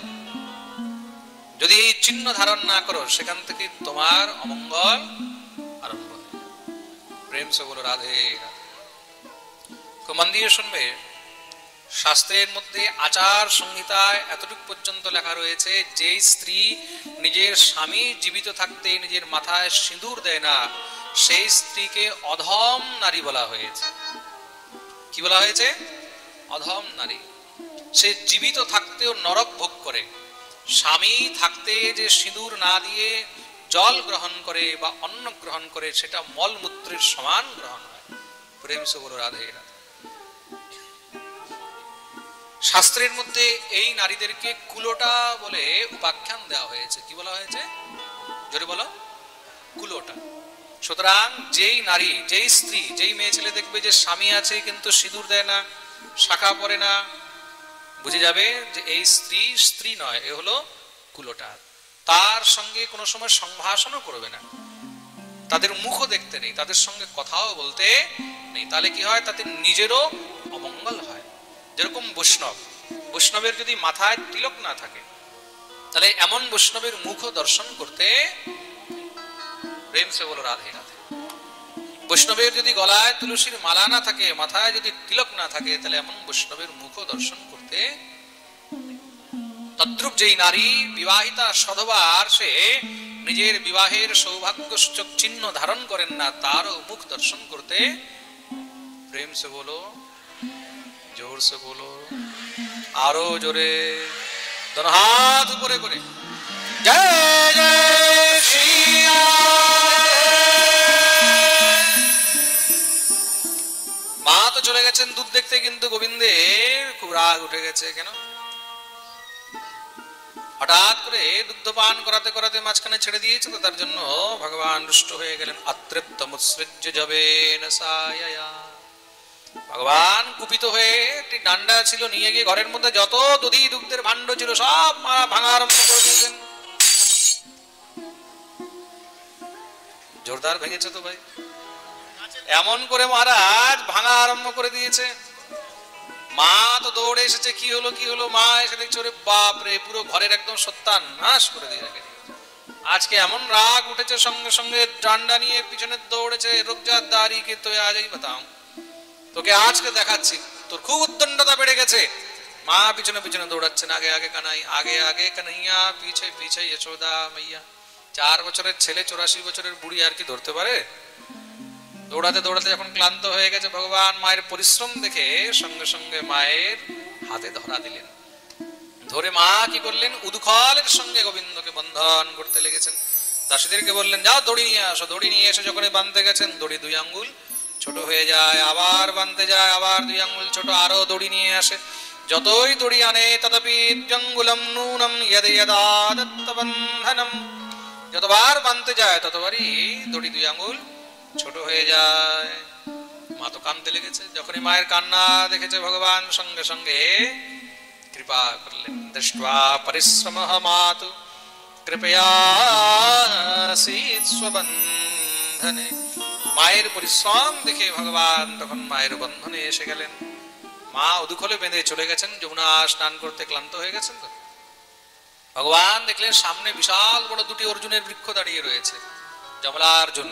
Speaker 1: যদি এই চিহ্ন ধারণ না করো, সেখান থেকে তোমার অমঙ্গল আরম্ভ হয়ে যাবে। প্রেম সে বলো রাধে রাধে। খুব মন দিয়ে শুনবে, শাস্ত্রের মধ্যে আচার সংহিতায় এতটুকু পর্যন্ত লেখা রয়েছে, যে স্ত্রী নিজের স্বামী জীবিত থাকতে নিজের মাথায় সিঁদুর দেয় না, সেই স্ত্রীকে অধম নারী বলা হয়েছে। কি বলা হয়েছে? অধম নারী। সে জীবিত থাকতেও নরক ভোগ করে, স্বামী থাকতে যে সিঁদুর না দিয়ে জল গ্রহণ করে বা অন্ন গ্রহণ করে, সেটা মলমূত্রের সমান গ্রহণ হয়। প্রেম সে বলো রাধে রাধে। শাস্ত্রের মধ্যে এই নারীদেরকে কুলোটা বলে উপাখ্যান দেওয়া হয়েছে। কি বলা হয়েছে? জোরে বলো, কুলোটা। সুতরাং যেই নারী, যেই স্ত্রী, যেই মেয়ে ছেলে দেখবে যে স্বামী আছে কিন্তু সিঁদুর দেয় না, শাখা পরে না, বুঝে যাবে যে এই স্ত্রী স্ত্রী নয়, এ হলো কুলোটা। তার সঙ্গে কোনো সময় সংভাষণও করবে না, তাদের মুখও দেখতে নেই, তাদের সঙ্গে কথাও বলতে নেই। তাহলে কি হয়? তাদের নিজেরও অমঙ্গল হয়। যেরকম বৈষ্ণবের যদি মাথায় তিলক না থাকে, তাহলে এমন বৈষ্ণবের মুখও দর্শন করতে, প্রেম সে বলো রাধে রাধে। বৈষ্ণবের যদি গলায় তুলসীর মালা না থাকে, মাথায় যদি তিলক না থাকে, তাহলে এমন বৈষ্ণবের মুখও দর্শন করতে। তদ্রূপ যেই নারী বিবাহিতা সধবা, আর সে নিজের বিবাহের সৌভাগ্য সূচক চিহ্ন ধারণ করেন না, তারও মুখ দর্শন করতে। প্রেম সে বলো, জোর সে বলো, আরো জোরে, दोनों हाथ উপরে করে জয় জয় শ্রী মা তো চলে গেছেন দুধ দেখতে, কিন্তু গোবিন্দের খুব রাগ উঠে গেছে। কেন? হঠাৎ করে দুগ্ধ পান করাতে করাতে মাঝখানে ছেড়ে দিয়েছে, তো তার জন্য ভগবান রুষ্ট হয়ে গেলেন। অতৃপ্তমুৎসৃজ্য যবেন সায়য়া। ভগবান কুপিত হয়ে একটি ডান্ডা ছিল, নিয়ে গিয়ে ঘরের মধ্যে যত দধি দুগ্ধের ভাণ্ড ছিল সব মারা ভাঙা আরম্ভ করে দিয়েছেন। জোরদার ভেঙেছে তো ভাই, এমন করে মহারাজ ভাঙা আরম্ভ করে দিয়েছে। মা তো দৌড়ে এসেছে, কি হলো কি হলো? মা এসে দেখছে, ওরে বাপ রে, পুরো ঘরের একদম সত্যানাশ করে দিয়ে রেখে। আজকে এমন রাগ উঠেছে, সঙ্গে সঙ্গে ডান্ডা নিয়ে পিছনে দৌড়েছে। রুকজাত দাড়ি কে তো আজই বাতাও, তোকে আজকে দেখাচ্ছি, তোর খুব উদ্দণ্ডতা বেড়ে গেছে। মা পিছনে পিছনে দৌড়াচ্ছেন, আগে আগে কানাই, আগে আগে কানাইয়া, পিছে পিছে যশোদা মাইয়া। 4 বছরের ছেলে 84 বছরের বুড়ি আর কি ধরতে পারে? দৌড়াতে দৌড়াতে যখন ক্লান্ত হয়ে গেছে, ভগবান মায়ের পরিশ্রম দেখে সঙ্গে সঙ্গে মায়ের হাতে ধরা দিলেন। ধরে মা কি করলেন? উদুখলের সঙ্গে গোবিন্দকে বন্ধন করতে লেগেছেন। দাসীদেরকে বললেন, যাও দড়ি নিয়ে আসো। দড়ি নিয়ে এসে যখন বাঁধতে গেছেন, দড়ি 2 আঙ্গুল ছোট হয়ে যায়, আবার বাঁধতে যায়, আবার 2 আঙ্গুল ছোট, আরো দড়ি নিয়ে আসে। যতই দড়ি আনে তদপি জঙ্গুলম নূনম ইয়দ ইয়দা দত্ত বন্ধনম। যতবার বাঁধতে যায় ততবারই দড়ি 2 আঙ্গুল ছোট হয়ে যায়। মা তো কাঁদতে লেগেছে। যখনই মায়ের কান্না দেখেছে, ভগবান সঙ্গে সঙ্গে কৃপা করলেন। দৃष्ट्वा परिश्रमः मातु कृपया स्वबन्धने। মায়ের পরিশ্রম দেখে ভগবান তখন মায়ের বন্ধনে এসে গেলেন। মা উদুখলে বেঁধে চলে গেছেন, যমুনা স্নান করতে ক্লান্ত হয়ে গেছেন। তো ভগবান দেখলেন সামনে বিশাল বড় 2টি অর্জুনের বৃক্ষ দাঁড়িয়ে রয়েছে, যমলার্জুন।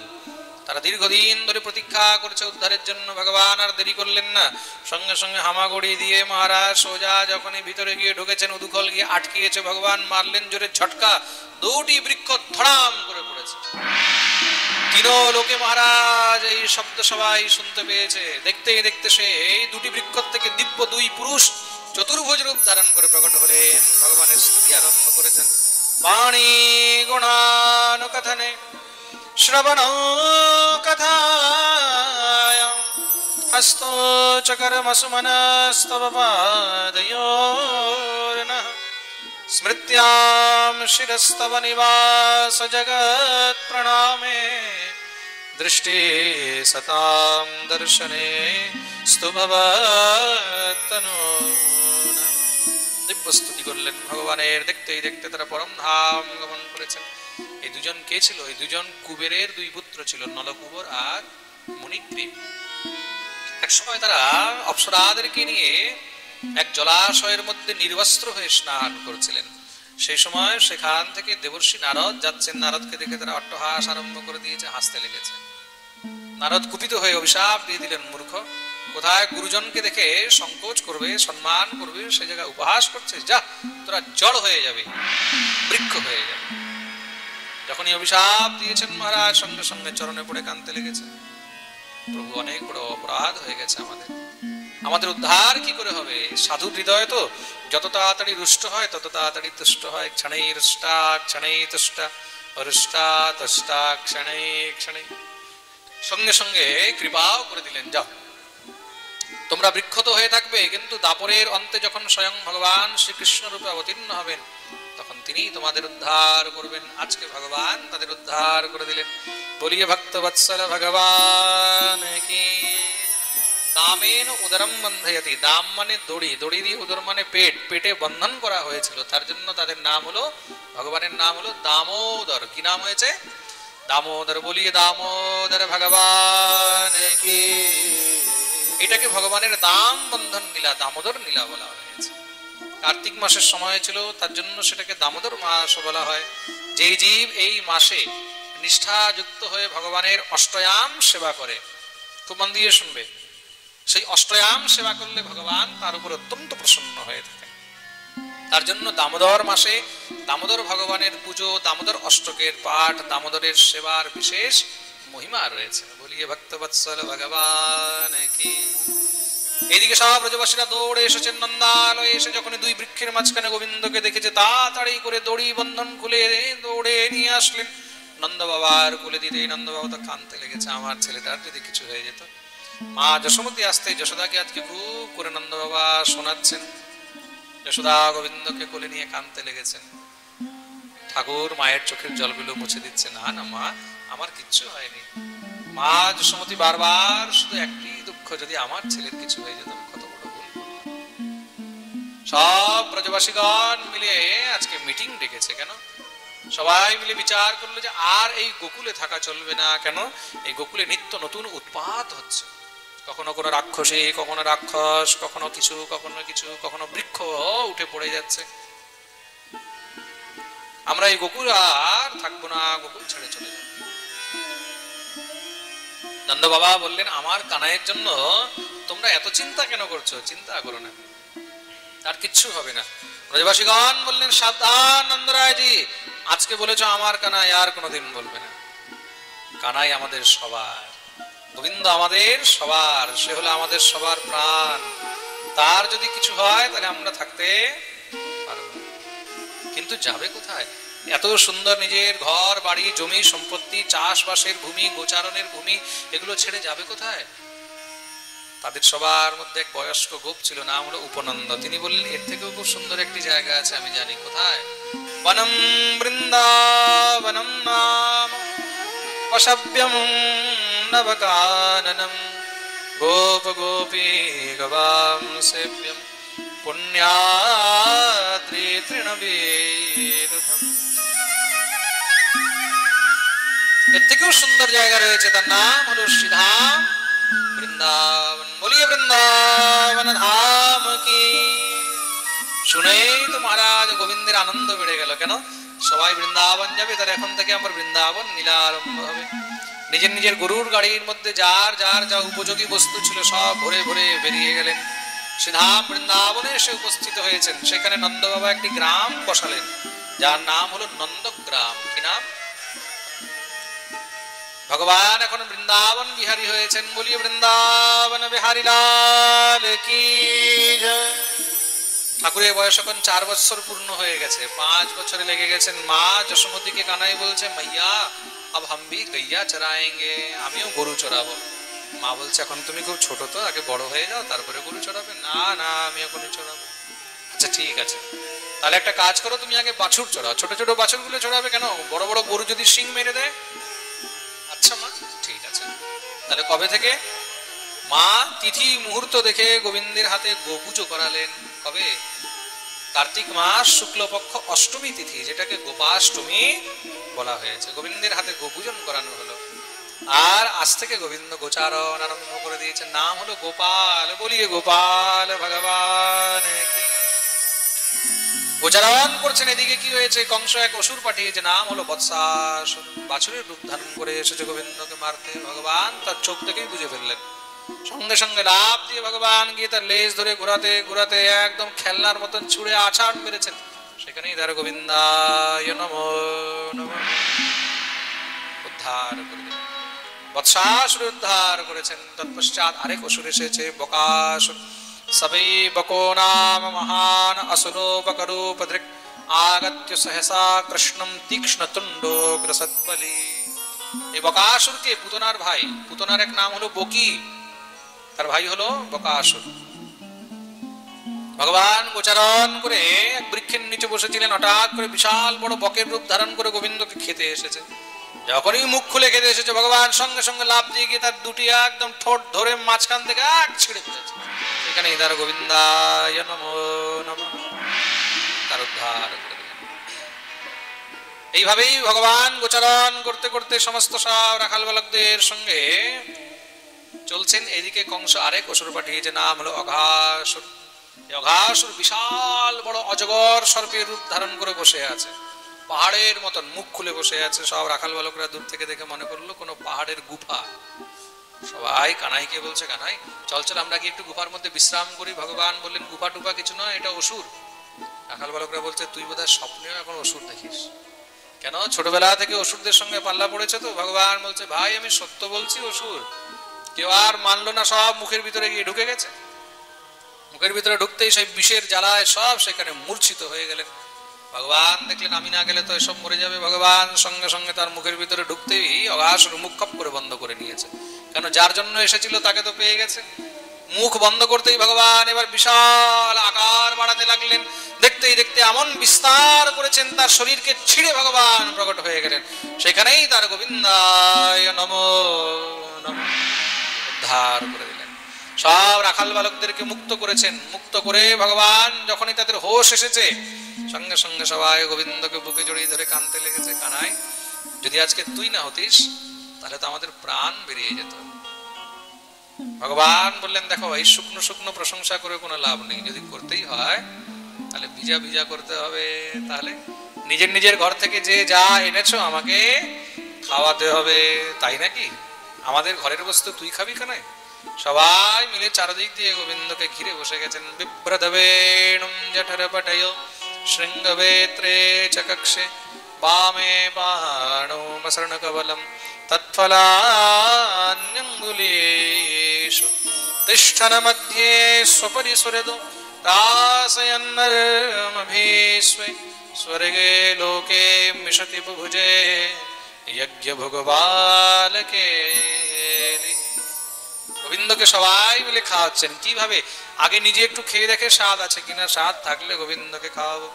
Speaker 1: তারা দীর্ঘদিন ধরে প্রতীক্ষা করছে উদ্ধারের জন্য। ভগবান আর দেরি করলেন না, সঙ্গে সঙ্গে হামাগুড়ি দিয়ে মহারাজ সোজা যখনই ভিতরে গিয়ে ঢুকেছেন, উদুখল গিয়ে আটকিয়েছে। ভগবান মারলেন জোরে ঝটকা, 2টি বৃক্ষ ধড়াম করে পড়েছে। 3 লোকে মহারাজ এই শব্দ সবাই শুনতে পেয়েছে। দেখতেই দেখতে সে এই 2টি বৃক্ষ থেকে দিব্য 2 পুরুষ চতুর্ভুজ রূপ ধারণ করে প্রকট হলেন। ভগবানের স্তুতি আরম্ভ করেছেন। বাণী গুণানুকথনে শ্রবণো কথায় হস্তো চ কর্মসু মনস্তব পাদয়োর্নঃ স্মৃত্যাম শিরস্তব নিবাস জগৎ প্রণামে দৃষ্টি সতাম দর্শনে স্তু ভবতনু। দিব্য স্তুতি করলেন ভগবানের। দেখতেই দেখতে তারা পরম ধাম গমন করেছেন। এই 2জন কে ছিল? এই 2জন কুবেরের 2 পুত্র ছিল, নলকুবর আর মণিগ্রীব। এক সময় তারা অপ্সরাদেরকে নিয়ে এক জলাশয়ের মধ্যে নির্বস্ত্র হয়ে স্নান করছিলেন। সেই সময় সেখান থেকে দেবর্ষি নারদ যাচ্ছেন, নারদকে দেখে তারা অট্টহাস আরম্ভ করে দিয়েছে, হাসতে লেগেছে। নারদ কুপিত হয়ে অভিশাপ দিয়ে দিলেন, মূর্খ, কোথায় গুরুজনকে দেখে সংকোচ করবে, সম্মান করবে, সে জায়গায় উপহাস করছে, যা তোরা জড় হয়ে যাবে, বৃক্ষ হয়ে যাবে। যখনই অভিশাপ দিয়েছেন মহারাজ, সঙ্গে সঙ্গে চরণে পড়ে কাঁদতে লেগেছে, প্রভু অনেক বড় অপরাধ হয়ে গেছে আমাদের উদ্ধার কি করে হবে? সাধু হৃদয় তো যত তাড়াতাড়ি রুষ্ট হয় তত তাড়াতাড়ি তুষ্ট হয়। ক্ষণেই রুষ্টা ক্ষণেই তুষ্টা, রুষ্টা তুষ্টা ক্ষণেই ক্ষণেই। সঙ্গে সঙ্গে কৃপাও করে দিলেন, যাও তোমরা বৃক্ষত হয়ে থাকবে, কিন্তু দাপরের অন্তে যখন স্বয়ং ভগবান শ্রীকৃষ্ণ রূপে অবতীর্ণ হবেন তখন তিনি তোমাদের উদ্ধার করবেন। আজকে ভগবান তাদের উদ্ধার করে দিলেন। বলিয়ে ভক্ত বৎসল ভগবান কি। দামেন উদরম বন্ধয়তি, দাম মানে দড়ি, দড়ি দিয়ে উদর মানে পেট, পেটে বন্ধন করা হয়েছিল, তার জন্য তাদের নাম হলো, ভগবানের নাম হলো দামোদর। কি নাম হয়েছে? দামোদর। বলিয়ে দামোদর ভগবান কি। এটাকে ভগবানের দাম বন্ধন লীলা, দামোদর লীলা বলা হয়েছে। কার্তিক মাসের সময় ছিল, তার জন্য সেটাকে দামোদর মাস বলা হয়। যেই জীব এই মাসে নিষ্ঠাযুক্ত হয়ে ভগবানের অষ্টয়াম সেবা করে, খুব মন দিয়ে শুনবে, সেই অষ্টয়াম সেবা করলে ভগবান তার উপর অত্যন্ত প্রসন্ন হয়ে থাকে। তার জন্য দামোদর মাসে দামোদর ভগবানের পুজো, দামোদর অষ্টকের পাঠ, দামোদরের সেবার বিশেষ মহিমা রয়েছে। বলিয়ে ভক্তবৎসল ভগবান কি। এইদিকে সব ব্রজবাসীরা দৌড়ে এসেছেন নন্দালয়ে। এসে যখন দুই বৃক্ষের মাঝখানে গোবিন্দকে দেখেছে, তাড়াতাড়ি করে দড়ি বন্ধন খুলে দৌড়ে নিয়ে আসলেন নন্দ বাবার কোলে দিতে। নন্দ বাবা তো কাঁদতে লেগেছে, আমার ছেলেটার যদি কিছু হয়ে যেত। মা যশোমতী আসতে যশোদাকে আজকে খুব করে নন্দ বাবা শোনাচ্ছেন। যশোদা গোবিন্দকে কোলে নিয়ে কাঁদতে লেগেছেন। ঠাকুর মায়ের চোখের জলগুলো মুছে দিচ্ছে, না না মা, আমার কিচ্ছু হয়নি। মা যশোমতী বারবার শুধু একটি দুঃখ, যদি আমার ছেলের কিছু হয়ে যেত, কত বড় ভুল করলাম। সব ব্রজবাসীগণ মিলে আজকে মিটিং ডেকেছে। কেন? সবাই মিলে বিচার করলো যে আর এই গোকুলে থাকা চলবে না। কেন? এই গোকুলে নিত্য নতুন উৎপাত হচ্ছে, কখনো কোনো রাক্ষসী, কখনো রাক্ষস, কখনো কিছু, কখনো কিছু, কখনো বৃক্ষ উঠে পড়ে যাচ্ছে। আমরা এই গোকুল আর থাকবো না, গোকুল ছেড়ে চলে যাবো। নন্দ বাবা বললেন, আমার কানাইয়ের জন্য তোমরা এত চিন্তা কেন করছো? চিন্তা করো না, তার কিচ্ছু হবে না। ব্রজবাসীগণ বললেন, সাবধান নন্দরায়জি, আজকে বলেছ আমার কানাই, আর কোনোদিন বলবে না। কানাই আমাদের সবার, গোবিন্দ আমাদের সবার, সে হলো আমাদের সবার প্রাণ। তার যদি কিছু হয় তাহলে আমরা থাকতে পারবো, কিন্তু যাবে কোথায়? এত সুন্দর নিজের ঘর বাড়ি, জমি সম্পত্তি, চাষবাসের ভূমি, গোচারণের ভূমি, এগুলো ছেড়ে যাবে কোথায়? তাদের সবার মধ্যে এক বয়স্ক গোপ ছিল, নাম হলো উপনন্দ। তিনি বললেন, এর থেকেও খুব সুন্দর একটি জায়গা আছে, আমি জানি। কোথায়? বনম বৃন্দাবনম নাম পশব্যম নবকাননম গোপ গোপী গবাম সেব্যম পুণ্যাদ্রি তৃণবীরধম। এর থেকেও সুন্দর জায়গা রয়েছে, তার নাম হলো শ্রীধাম বৃন্দাবন। বলিয়ে বৃন্দাবন ধাম কি। শুনেই তো মহারাজ গোবিন্দের আনন্দ বেড়ে গেল। কেন? সবাই বৃন্দাবন যাবে, তার এখন থেকে আমার বৃন্দাবন লীলা আরম্ভ হবে। নিজের নিজের গরুর গাড়ির মধ্যে যার যার যা উপযোগী বস্তু ছিল সব ভরে ভরে বেরিয়ে গেলেন। শ্রীধাম বৃন্দাবনে এসে উপস্থিত হয়েছেন। সেখানে নন্দ বাবা একটি গ্রাম বসালেন, যার নাম হলো নন্দগ্রাম। কি নাম? ভগবান এখন বৃন্দাবন বিহারী হয়েছেন। বলিয়ে বৃন্দাবন বিহারী লাল কি জয়। ঠাকুরের বয়স এখন 4 বছর পূর্ণ হয়ে গেছে। 5 বছরে লেগে গেছেন। মা যশোমতীকে কানাই বলছে, মাইয়া আব হাম ভি গইয়া চরায়েঙ্গে, আমিও গরু চড়াবো। মা বলছে, এখন তুমি খুব ছোট তো, আগে বড় হয়ে যাও তারপরে গরু চড়াবে। না না, আমি এখনই চড়াবো। আচ্ছা ঠিক আছে, তাহলে একটা কাজ করো, তুমি আগে বাছুর চড়াও। ছোট ছোট বাছুর গুলো চড়াবে কেন? বড় বড় গরু যদি শিং মেরে দেয়। আচ্ছা মা, ঠিক আছে। তাহলে কবে থেকে? মা তিথি মুহূর্ত দেখে গোবিন্দের হাতে গোপুজো করালেন। কবে? কার্তিক মাস শুক্লপক্ষ অষ্টমী তিথি, যেটাকে গোপাষ্টমী বলা হয়েছে। গোবিন্দের হাতে গোপূজন করানো হলো। আর আজ থেকে গোবিন্দ গোচারণ আরম্ভ করে দিয়েছে। নাম হলো গোপাল। বলিয়ে গোপাল ভগবান কি। গোচারণ করছেন এদিকে কি হয়েছে, কংস এক অসুর পাঠিয়েছে, নাম হলো বৎসাসুর, বাছুরের রূপ ধারণ করে এসেছে গোবিন্দকে মারতে। ভগবান তার চোখ থেকেই বুঝে ফেললেন, সঙ্গে সঙ্গে লাফ দিয়ে ভগবান গিয়ে তার লেজ ধরে ঘোরাতে ঘোরাতে একদম খেলনার মতন ছুঁড়ে আছাড় মেরেছেন। সেখানেই তার গোবিন্দায় নমো নমঃ উদ্ধার করে দিলেন, বৎসাসুর উদ্ধার করেছেন। তৎপশ্চাৎ আরেক অসুর এসেছে, বকাসুর। সবৈ বকো নাম মহান আসুরো বকরূপধৃক্ আগত্য সহসা কৃষ্ণম তীক্ষ্ণ তুণ্ডো গ্রসৎবলি। এই বকাসুরকে পুতনার ভাই, পুতনার এক নাম হলো বকি, তার ভাই হলো বকাসুর। ভগবান গোচারণ করে এক বৃক্ষের নিচে বসেছিলেন, হঠাৎ করে বিশাল বড় বকের রূপ ধারণ করে গোবিন্দকে খেতে এসেছে। যখনই মুখ খুলে খেতে এসেছে ভগবান সঙ্গে সঙ্গে লাফ দিয়ে গিয়ে তার দুটি একদম ঠোঁট ধরে মাঝখান থেকে ছিঁড়ে ফেলেছে। এখানে তার গোবিন্দায় নমো নমঃ তার উদ্ধার করে দিলেন। এইভাবেই ভগবান গোচারণ করতে করতে সমস্ত সব রাখাল বালকদের সঙ্গে চলছেন। এদিকে কংস আরেক অসুর পাঠিয়েছে, নাম হলো অঘাসুর। অঘাসুর বিশাল বড় অজগর সর্পের রূপ ধারণ করে বসে আছে, পাহাড়ের মতন মুখ খুলে বসে আছে। সব রাখাল বালকরা দূর থেকে দেখে মনে করলো কোনো পাহাড়ের গুফা। সবাই কানাইকে বলছে, কানাই চল চল আমরা কি একটু গুফার মধ্যে বিশ্রাম করি। ভগবান বললেন, গুফা টুফা কিছু নয়, এটা অসুর। রাখাল বালকরা বলছে, তুই বোধহয় স্বপ্নেও এখন অসুর দেখিস, কেন ছোটবেলা থেকে অসুরদের সঙ্গে পাল্লা পড়েছে তো। ভগবান বলছে, ভাই আমি সত্য বলছি, অসুর। কেউ আর মানলো না, সব মুখের ভিতরে গিয়ে ঢুকে গেছে। মুখের ভিতরে ঢুকতেই সেই বিষের জ্বালায় সব সেখানে মূর্ছিত হয়ে গেলেন। ভগবান দেখলেন আমি না গেলে তো এসব মরে যাবে। ভগবান সঙ্গে সঙ্গে তার মুখের ভিতরে ঢুকতেই অঘাসুর মুখ খপ করে বন্ধ করে নিয়েছে, কেন যার জন্য এসেছিল তাকে তো পেয়ে গেছে। মুখ বন্ধ করতেই ভগবান এবার বিশাল আকার বাড়াতে লাগলেন। দেখতেই দেখতে এমন বিস্তার করেছেন তার শরীরকে ছিঁড়ে ভগবান প্রকট হয়ে গেলেন। সেখানেই তার গোবিন্দায় নমো নমঃ উদ্ধার করে দিলেন। সব রাখাল বালকদেরকে মুক্ত করেছেন। মুক্ত করে ভগবান যখনই তাদের হোশ এসেছে সঙ্গে সঙ্গে সবাই গোবিন্দকে বুকে জড়িয়ে ধরে কাঁদতে লেগেছে, কানাই যদি আজকে তুই না হতিস তাহলে তো আমাদের প্রাণ বেরিয়ে যেত। ভগবান বললেন, দেখো এই শুকনো শুকনো প্রশংসা করে কোনো লাভ নেই, যদি করতেই হয় তাহলে ভিজা ভিজা করতে হবে। তাহলে নিজের নিজের ঘর থেকে যে যা এনেছো আমাকে খাওয়াতে হবে, তাই নাকি? আমাদের ঘরের বস্তু তুই খাবি কানাই? সবাই মিলে চারদিক দিয়ে গোবিন্দকে ঘিরে বসে গেছেন। বিভ্রতবেণুম জঠরপটয় শৃঙ্গবেত্রে চকক্ষে বামে বাণোমসর্ণকবলম তৎফলান্যঙ্গুলীষু তিষ্ঠন মধ্যে স্বপরিসুরদো রাসয়ন্নর্মভীস্বে স্বর্গে লোকে মিশতি বুভুজে যজ্ঞ ভোগবালকে। গোবিন্দকে সবাই মিলে খাওয়াচ্ছেন। কিভাবে? আগে নিজে একটু খেয়ে দেখে স্বাদ আছে কিনা, স্বাদ থাকলে গোবিন্দকে খাওয়াবো।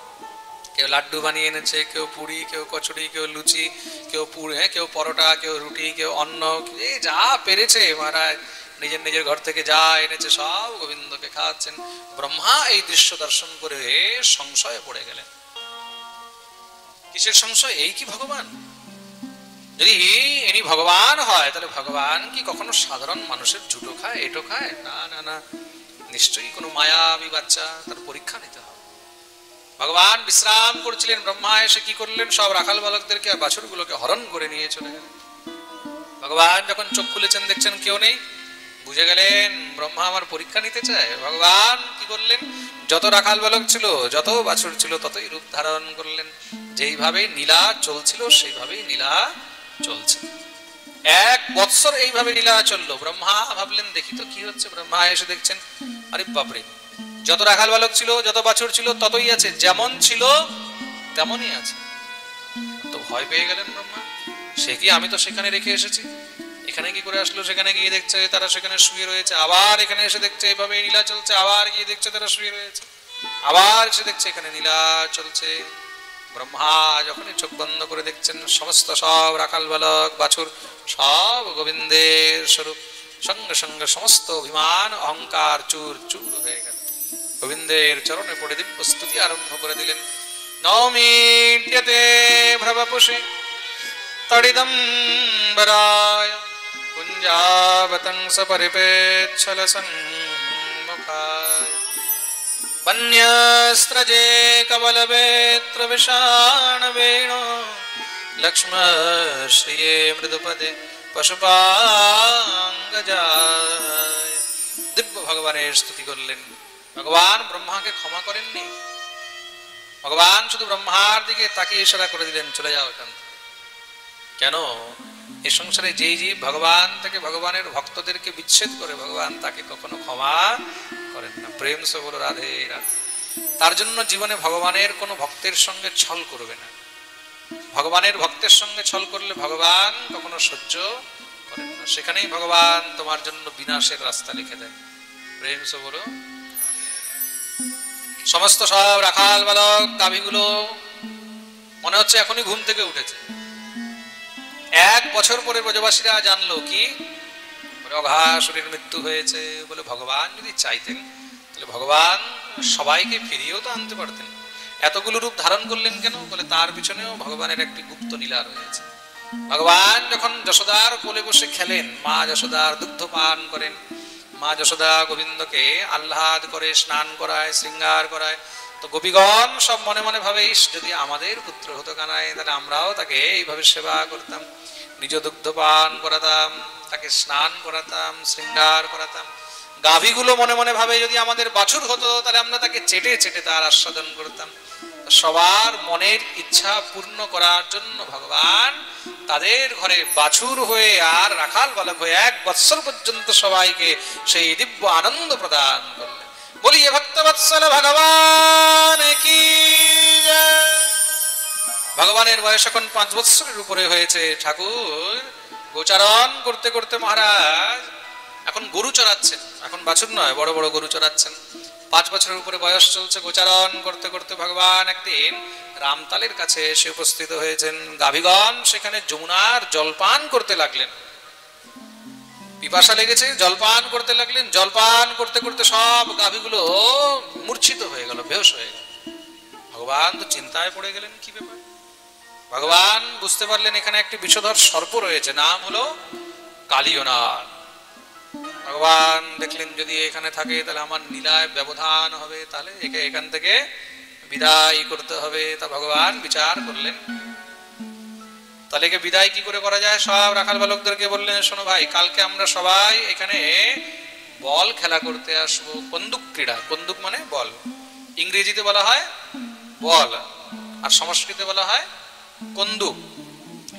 Speaker 1: কেউ লাড্ডু বানিয়ে এনেছে, কেউ পুরি, কেউ কচুরি, কেউ লুচি, কেউ কেউ পরোটা, কেউ রুটি, কেউ অন্ন, যা পেরেছে মহারাজ নিজের নিজের ঘর থেকে যা এনেছে সব গোবিন্দকে খাওয়াচ্ছেন। ব্রহ্মা এই দৃশ্য দর্শন করে সংশয়ে পড়ে গেলেন। কিসের সংশয়? এই কি ভগবান? যদি ইনি ভগবান হয় তাহলে ভগবান কি কখনো সাধারণ মানুষের জুটো খায়, এটো খায়? না না না, নিশ্চয়ই কোনো মায়াবী বাচ্চা, তার পরীক্ষা নিতে হবে। ভগবান বিশ্রাম করছিলেন, ব্রহ্মা এসে কি করলেন, সব রাখাল বালকদেরকে আর বাছুরগুলোকে হরণ করে নিয়ে চলে গেলেন। ভগবান যখন চোখ খুলেছেন দেখছেন কেউ নেই, বুঝে গেলেন ব্রহ্মা আমার পরীক্ষা নিতে চায়। ভগবান কি করলেন, যত রাখাল বালক ছিল, যত বাছুর ছিল ততই রূপ ধারণ করলেন। যেইভাবে নীলা চলছিল সেইভাবেই নীলা চলছে। 1 বৎসর এইভাবে লীলা চললো। ব্রহ্মা ভাবলেন দেখি তো কি হচ্ছে। ব্রহ্মা এসে দেখছেন, আরে বাপরে, যত রাখাল বালক ছিল, যত বাছুর ছিল ততই আছে, যেমন ছিল তেমনই আছে। তো ভয় পেয়ে গেলেন ব্রহ্মা, সে কি, আমি তো সেখানে রেখে এসেছি, এখানে কি করে আসলো? সেখানে গিয়ে দেখছে তারা সেখানে শুয়ে রয়েছে, আবার এখানে এসে দেখছে এভাবে লীলা চলছে, আবার গিয়ে দেখছে তারা শুয়ে রয়েছে, আবার এসে দেখছে এখানে লীলা চলছে। ব্রহ্মা যখনই চোখ বন্ধ করে দেখছেন সমস্ত সব রাখাল বালক বাছুর সব গোবিন্দের স্বরূপ, সঙ্গে সঙ্গে সমস্ত অভিমান অহংকার চূর চূর হয়ে গেল। গোবিন্দের চরণে পড়ে দিব্য স্তুতি আরম্ভ করে দিলেন। নৌমিত্যতে ভ্রবপুষে তড়িদম্বরায় কুঞ্জাবতং সপরিপেচ্ছল সম্মুখায় বন্যস্ত্রজে কবলবেত্র বিষাণ বেণো লক্ষ্মশ্রিয়ে মৃদুপদে পশুপাঙ্গজায়। দিব্য ভগবানের স্তুতি করলেন। ভগবান ব্রহ্মাকে ক্ষমা করেননি, ভগবান শুধু ব্রহ্মার দিকে তাকিয়ে ইশারা করে দিলেন, চলে যাও এখান থেকে। কেন? এই সংসারে যেই জীব ভগবান থেকে ভগবানের ভক্তদেরকে বিচ্ছেদ করে, ভগবান তাকে কখনো ক্ষমা করেন না। প্রেম সে বলো রাধে রাধে। তার জন্য জীবনে ভগবানের কোনো ভক্তের সঙ্গে ছল করবে না। ভগবানের ভক্তের সঙ্গে ছল করলে ভগবান কখনো সহ্য করেন না। সেখানেই ভগবান তোমার জন্য বিনাশের রাস্তা লিখে দেয়। প্রেম সে বলো। সমস্ত সব রাখাল বালক গাভীগুলো মনে হচ্ছে এখনই ঘুম থেকে উঠেছে। 1 বছর পরে ব্রজবাসীরা জানলো কি অঘাসুরের মৃত্যু হয়েছে। বলে ভগবান যদি চাইতেন তাহলে ভগবান সবাইকে ফিরিয়েও তো আনতে পারতেন, এতগুলো রূপ ধারণ করলেন কেন? বলে তার পিছনেও ভগবানের একটি গুপ্ত লীলা রয়েছে। ভগবান যখন যশোদার কোলে বসে খেলেন, মা যশোদার দুগ্ধ পান করেন, মা যশোদা গোবিন্দকে আহ্লাদ করে স্নান করায়, শৃঙ্গার করায়, তো গোপীগণ সব মনে মনে ভাবে, যদি আমাদের পুত্র হতো কানাই, তাহলে আমরাও তাকে এইভাবে সেবা করতাম, নিজ দুগ্ধ পান করাতাম, তাকে স্নান করাতাম, শৃঙ্গার করাতাম। গাভীগুলো মনে মনে ভাবে, যদি আমাদের বাছুর হতো তাহলে আমরা তাকে চেটে চেটে তার আস্বাদন করতাম। সবার মনের ইচ্ছা পূর্ণ করার জন্য ভগবান তাদের ঘরে বাছুর হয়ে আর রাখাল বালক হয়ে 1 বৎসর পর্যন্ত সবাইকে সেই দিব্য আনন্দ প্রদান করলেন। বলিয়ে ভক্তবৎসল ভগবান কি জয়। ভগবানের বয়স এখন 5 বৎসরের উপরে হয়েছে। ঠাকুর গোচারণ করতে করতে মহারাজ এখন গরু চড়াচ্ছেন, এখন বাছুর নয়, বড় বড় গরু চড়াচ্ছেন। 5 বছরের উপরে বয়স চলছে। গোচারণ করতে করতে ভগবান একদিন রামতালের কাছে এসে উপস্থিত হয়েছেন। গাভীগণ সেখানে যমুনার জলপান করতে লাগলেন। পিপাসা লেগেছে, জলপান করতে লাগলেন। জলপান করতে করতে সব গাভীগুলো মূর্ছিত হয়ে গেল, বেহুশ হয়ে গেল। ভগবান তো চিন্তায় পড়ে গেলেন, কি ব্যাপার? ভগবান বুঝতে পারলেন এখানে একটি বিষধর সর্প রয়েছে, নাম হলো কালিয়নাগ। ভগবান দেখলেন যদি এখানে থাকে তাহলে আমার লীলায় ব্যবধান হবে, তাহলে একে এখান থেকে বিদায় করতে হবে। তা ভগবান বিচার করলেন, তাহলে একে বিদায় কি করে করা যায়? সব রাখাল বালকদেরকে বললেন, শোনো ভাই, কালকে আমরা সবাই এখানে বল খেলা করতে আসবো, কন্দুক ক্রীড়া। কন্দুক মানে বল, ইংরেজিতে বলা হয় বল, আর সংস্কৃতে বলা হয় কন্দুক,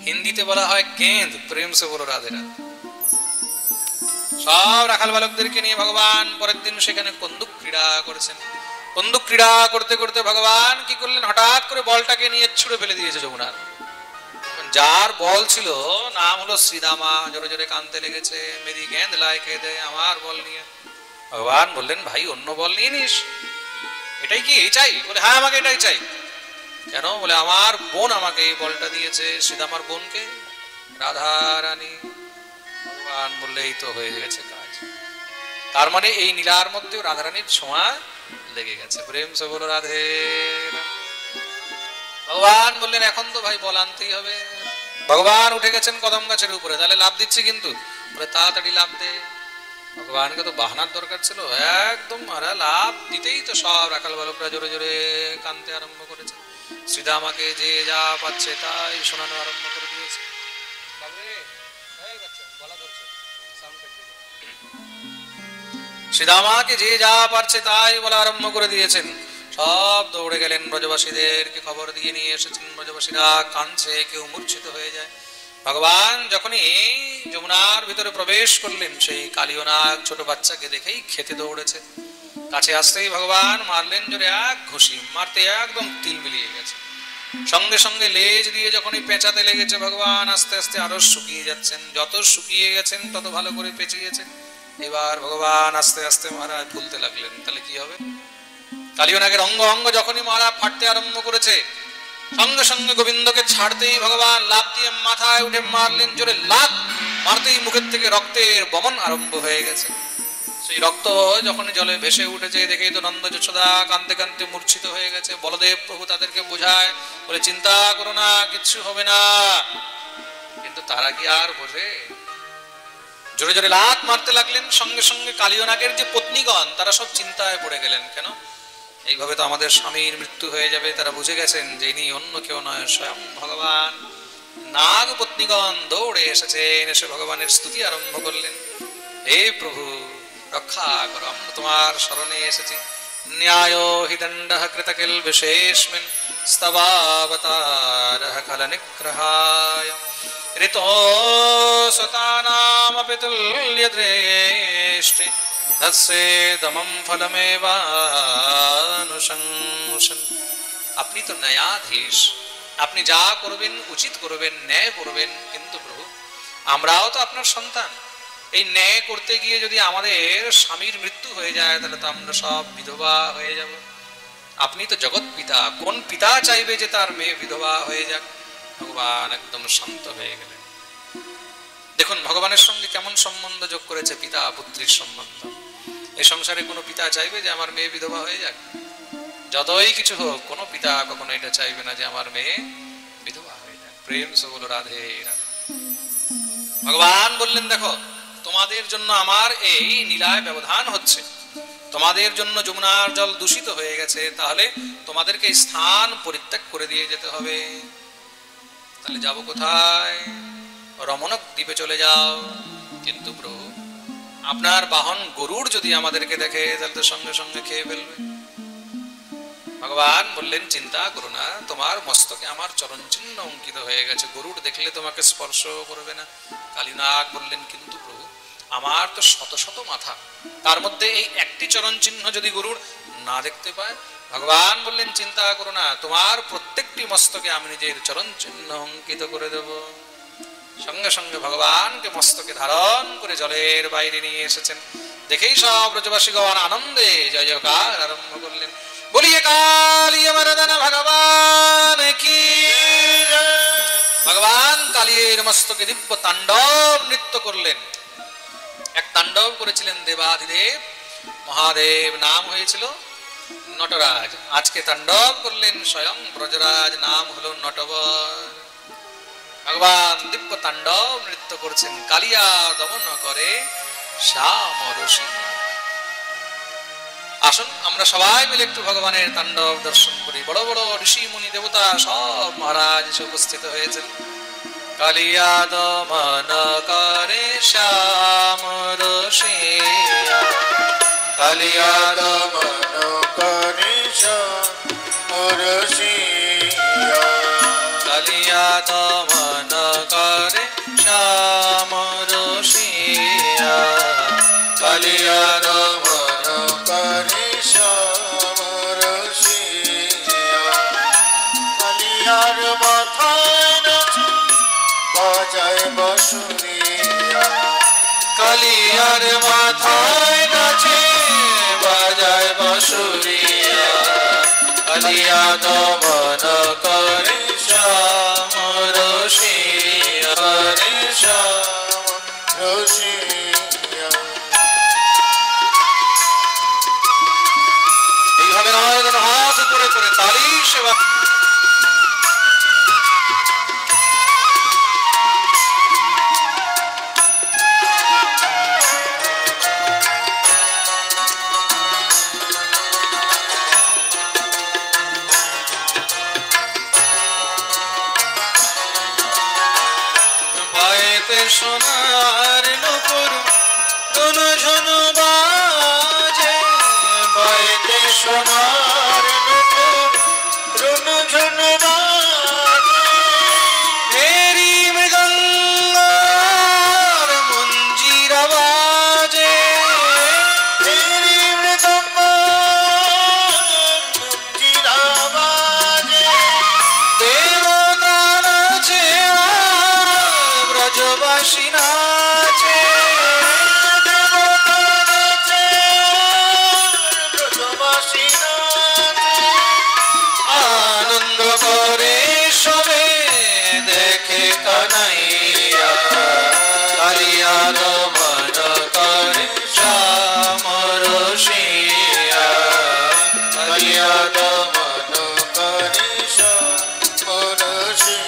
Speaker 1: হিন্দিতে বলা হয় গেঁদ। প্রেম সে বলো রাধে রাধে। সব রাখাল বালকদেরকে নিয়ে ভগবান পরের দিন সেখানে কন্দুক ক্রীড়া করেছেন। কন্দুক ক্রীড়া করতে করতে ভগবান কি করলেন, হঠাৎ করে বলটাকে নিয়ে ছুড়ে ফেলে দিয়েছে যমুনার। যার বল ছিল নাম হলো শ্রীদামা, জোরে জোরে কানতে লেগেছে, মেরি গেঁদ লাই খেয়ে দে আমার বল নিয়ে। ভগবান বললেন, ভাই অন্য বল নিয়ে নিস, এটাই কি এই চাই? বলে হ্যাঁ, আমাকে এটাই চাই। কেন? বলে আমার বোন আমাকে এই বলটা দিয়েছে। শ্রীদামার বোনকে রাধা রানী। ভগবান বললে এই তো হয়ে গেছে কাজ। তার মানে এই নীলার মধ্যে রাধারানীর ছোঁয়া লেগে গেছে। প্রেম সে বলো রাধে। ভগবান বললেন এখন তো ভাই বল আনতেই হবে। ভগবান উঠে গেছেন কদম গাছের উপরে, তাহলে লাভ দিচ্ছে কিন্তু, বলে তাড়াতাড়ি লাভ দে। ভগবানকে তো বাহানার দরকার ছিল, একদম লাভ দিতেই তো সব রাখাল বালকরা জোরে জোরে কানতে আরম্ভ করেছে। শ্রীদামাকে যে যা পাচ্ছে তাই শোনানো আরম্ভ করে দিয়েছে। শ্রীদামাকে যে যা পারছে তাই বলা আরম্ভ করে দিয়েছেন। সব দৌড়ে গেলেন, ব্রজবাসীদেরকে খবর দিয়ে নিয়ে এসেছেন। ব্রজবাসীরা কাঁদছে, কেউ মূর্ছিত হয়ে যায়। ভগবান যখনই যমুনার ভিতরে প্রবেশ করলেন, সেই কালিয়নাগ ছোট বাচ্চাকে দেখেই খেতে দৌড়েছে। কাছে আসতেই ভগবান মারলেন জোরে এক ঘুষি, মারতে একদম তিল মিলিয়ে গেছে। সঙ্গে সঙ্গে লেজ দিয়ে যখনই পেঁচাতে লেগেছে, ভগবান আস্তে আস্তে আরো শুকিয়ে যাচ্ছেন। যত শুকিয়ে গেছেন তত ভালো করে পেঁচিয়েছেন। এবার ভগবান আস্তে আস্তে মহারাজ ফুলতে লাগলেন। তাহলে কি হবে? কালিয়নাগের অঙ্গ অঙ্গ যখনই মহারাজ ফাটতে আরম্ভ করেছে, সঙ্গে সঙ্গে গোবিন্দকে ছাড়তেই ভগবান লাফ দিয়ে মাথায় উঠে মারলেন জোরে। লাফ মারতেই মুখের থেকে রক্তের বমন আরম্ভ হয়ে গেছে। সেই রক্ত যখন জলে ভেসে উঠেছে, দেখেই তো নন্দ যশোদা কাঁদতে কাঁদতে মূর্ছিত হয়ে গেছে। বলদেব প্রভু তাদেরকে বোঝায়, বলে চিন্তা করো না, কিচ্ছু হবে না। কিন্তু তারা কি আর বোঝে? জোরে জোরে লাত মারতে লাগলেন। সঙ্গে সঙ্গে কালিয়নাগের যে পত্নীগণ তারা সব চিন্তায় পড়ে গেলেন। কেন? এইভাবে তো আমাদের স্বামীর মৃত্যু হয়ে যাবে। তারা বুঝে গেছেন যে ইনি অন্য কেউ নয়, স্বয়ং ভগবান। নাগপত্নীগণ দৌড়ে এসেছেন, এসে ভগবানের স্তুতি আরম্ভ করলেন। হে প্রভু, রক্ষা করো, আমরা তোমার শরণে এসেছি। ন্যায় হি দণ্ডঃ কৃতকিল বিশেষমিন স্তবাবতারঃ খল নিগ্রহায় ঋতো সতানামপি তুল্যদৃষ্টি তস্যেদমং ফলমেবানুশংসন। আপনি তো ন্যায়াধীশ, আপনি যা করবেন উচিত করবেন, ন্যায় করবেন। কিন্তু প্রভু, আমরাও তো আপনার সন্তান। এই ন্যায় করতে গিয়ে যদি আমাদের স্বামীর মৃত্যু হয়ে যায়, তাহলে তো আমরা সব বিধবা হয়ে যাব। আপনি তো জগৎ পিতা, কোন পিতা চাইবে যে তার মেয়ে বিধবা হয়ে যাক? ভগবান একদম শান্ত হয়ে গেলেন। দেখুন ভগবানের সঙ্গে কেমন সম্বন্ধ যোগ করেছে, পিতা পুত্রীর সম্বন্ধ। এই সংসারে কোনো পিতা চাইবে যে আমার মেয়ে বিধবা হয়ে যাক? যতই কিছু হোক, কোনো পিতা কখনো এটা চাইবে না যে আমার মেয়ে বিধবা হয়ে যাক। প্রেম সে বলো রাধে রাধে। ভগবান বললেন, দেখো তোমাদের জন্য আমার এই লীলায় ব্যবধান হচ্ছে, তোমাদের জন্য যমুনার জল দূষিত হয়ে গেছে, তাহলে তোমাদেরকে স্থান পরিত্যাগ করে দিয়ে যেতে হবে। তাহলে যাব কোথায়? রমণক দ্বীপে চলে যাও। কিন্তু প্রভু, আপনার বাহন গরুড় যদি আমাদেরকে দেখে, তাহলে তো সঙ্গে সঙ্গে খেয়ে ফেলবে। ভগবান বললেন, চিন্তা করো না, তোমার মস্তকে আমার চরণ চিহ্ন অঙ্কিত হয়ে গেছে, গরুড় দেখলে তোমাকে স্পর্শ করবে না। কালীনাগ বললেন, কিন্তু প্রভু, আমার তো শত শত মাথা, তার মধ্যে এই একটি চরণ চিহ্ন যদি গরুড় না দেখতে পায়? ভগবান বললেন, চিন্তা করো না, তোমার প্রত্যেকটি মস্তকে আমি নিজের চরণ চিহ্ন অঙ্কিত করে দেব। সঙ্গে সঙ্গে ভগবানকে মস্তকে ধারণ করে জলের বাইরে নিয়ে এসেছেন। দেখেই সব ব্রজবাসীগণ আনন্দে জয় জয়কার আরম্ভ করলেন। বলিয়ে কালিয়া মর্দন ভগবান কি। ভগবান কালিয়ের মস্তকে দিব্য তাণ্ডব নৃত্য করলেন। এক তাণ্ডব করেছিলেন দেবাধিদেব মহাদেব, নাম হয়েছিল নটরাজ। আজকে তাণ্ডব করলেন স্বয়ং ব্রজরাজ, নাম হলো নটবর। ভগবান দিব্য তাণ্ডব নৃত্য করছেন, কালিয়া দমন করে শ্যাম ঋষি। আসুন আমরা সবাই মিলে একটু ভগবানের তাণ্ডব দর্শন করি। বড় বড় ঋষি মুনি দেবতা সব মহারাজ এসে উপস্থিত হয়েছেন। কালিয়া দমন করে শ্যাম ঋষি,
Speaker 2: কালিয়া দমন করে শ্যাম ঋষি,
Speaker 1: কালিয়া দমন করে শ্যাম ঋষি,
Speaker 2: কালিয়া দমন করে শ্যাম ঋষি। কালিয়ার মাথায় নাচে বাজায় বাঁশুরি,
Speaker 1: কালিয়ার মাথায় নাচে বাজায় বাঁশুরি, কালিয়া দমন করে শ্যাম ঋষি, করে শ্যাম
Speaker 2: ঋষি।
Speaker 1: এইভাবে নয় হাত উপরে করে তালি সেবা। সোনার নুপুর ধনু ঝনু বাজে,
Speaker 2: বাইতে সোনার নুপুর রুনু ঝুনু বাজে,
Speaker 1: মেরি মৃদঙ্গার মঞ্জিরা বাজে,
Speaker 2: তেরি মৃদঙ্গ মঞ্জিরা বাজে,
Speaker 1: দেবতা নাচে আর ব্রজবাসী নাচে,
Speaker 2: দেবতা নাচে ব্রজবাসী নাচে,
Speaker 1: আনন্দ করে সবে দেখে কানাইয়া, কালিয়া দমন করে শ্যাম ঋষি, কালিয়া
Speaker 2: দমন করে শ্যাম ঋষি।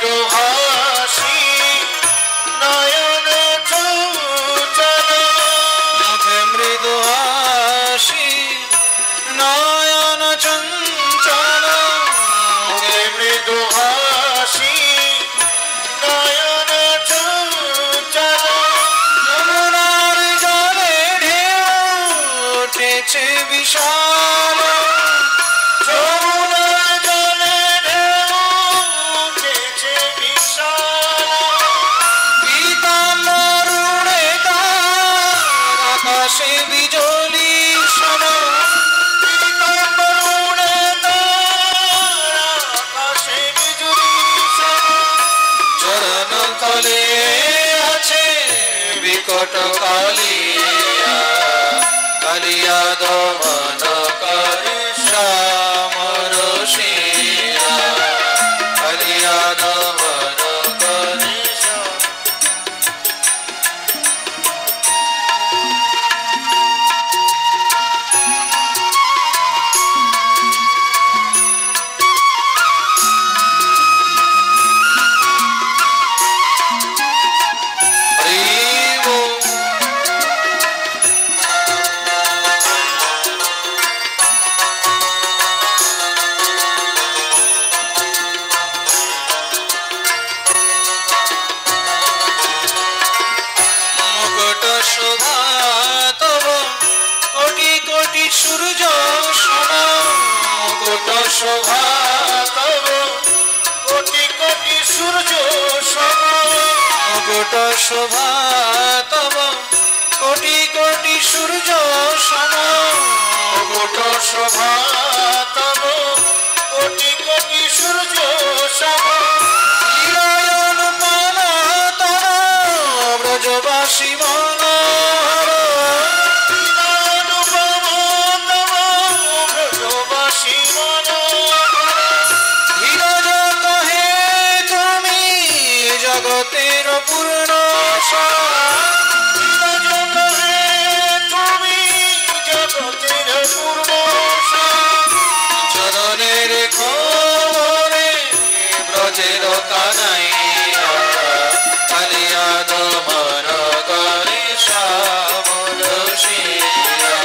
Speaker 2: মৃদুহাসি নয়ন চঞ্চল
Speaker 1: মুখে মৃদুহাসি নয়ন চঞ্চল
Speaker 2: মুখে মৃদুহাসি নয়ন চঞ্চল
Speaker 1: যমুনার জলে ঢেউ উঠেছে বিশাল
Speaker 2: যমুনার জলে ঢেউ উঠেছে বিশাল
Speaker 1: পীতাম্বর উড়ে তার আকাশে বিজলি সম
Speaker 2: পীতাম্বর উড়ে তার আকাশে বিজুলি সম
Speaker 1: চরণ তলে আছে বিকট কালিয়া কালিয়া দমন করে শ্যাম রসিয়া কালিয়া দমন করে হরি বল। মুকুট শোভা তব কোটি কোটি সূর্য সম মুকুট শোভা
Speaker 2: তব কোটি কোটি সূর্য সম
Speaker 1: মুকুট শোভা তব কোটি কোটি সূর্য সম
Speaker 2: মুকুট শোভা তব কোটি কোটি সূর্য সম
Speaker 1: লীলায়ন পালা তর ব্রজবাসী মনোহর
Speaker 2: অনুপম তব ব্রজবাসী মনোহর
Speaker 1: ধীরজ কহে তুমি জগতের পূর্ণ
Speaker 2: জগতে তুমি জগতের পূর্ণ
Speaker 1: চরণের খবরে ব্রজের কানাইয়া কালিয়া দমন করে শ্যাম রসিয়া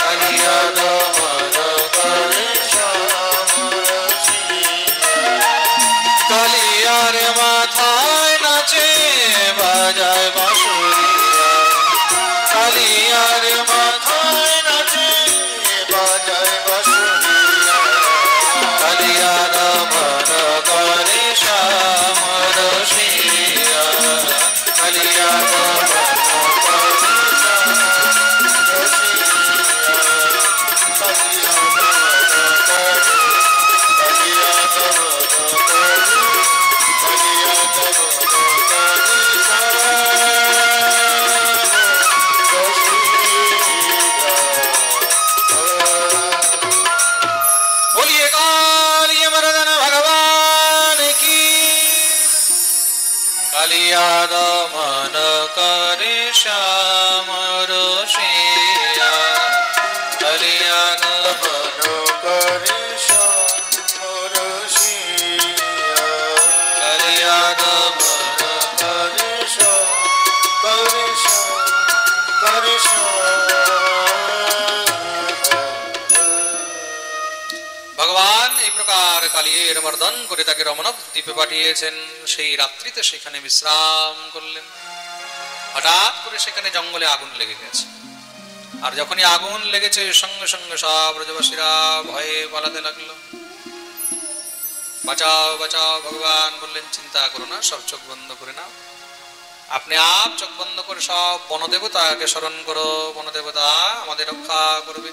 Speaker 1: কালিয়া দমন করে শ্যাম রসিয়া কালিয়ার মাথায় নাচে বাজায় বাঁশুরিয়া কালিয়ার মাথায় নাচে
Speaker 2: বাজায় বাঁশুরিয়া
Speaker 1: কালিয়া দমন করে শ্যাম রসিয়া কালিয়া দমন করে बोलिए कालिया मर्दन भगवान की कालिया दमन करे श्याम रसिया कालिया दमन कालिया दमन ভগবান এই প্রকার কালিয়ের মর্দন করে তাকে রমণক দ্বীপে পাঠিয়েছেন। সেই রাত্রিতে সেখানে বিশ্রাম করলেন। হঠাৎ করে সেখানে জঙ্গলে আগুন লেগে গেছে। আর যখনই আগুন লেগেছে সঙ্গে সঙ্গে সব ব্রজবাসীরা ভয়ে পালাতে লাগলো। বাঁচাও বাঁচাও। ভগবান বললেন চিন্তা করো না, সব চোখ বন্ধ করে নাও। আপনি আপ চোখ বন্ধ করে সব বনদেবতাকে স্মরণ করো, বনদেবতা আমাদের রক্ষা করবে।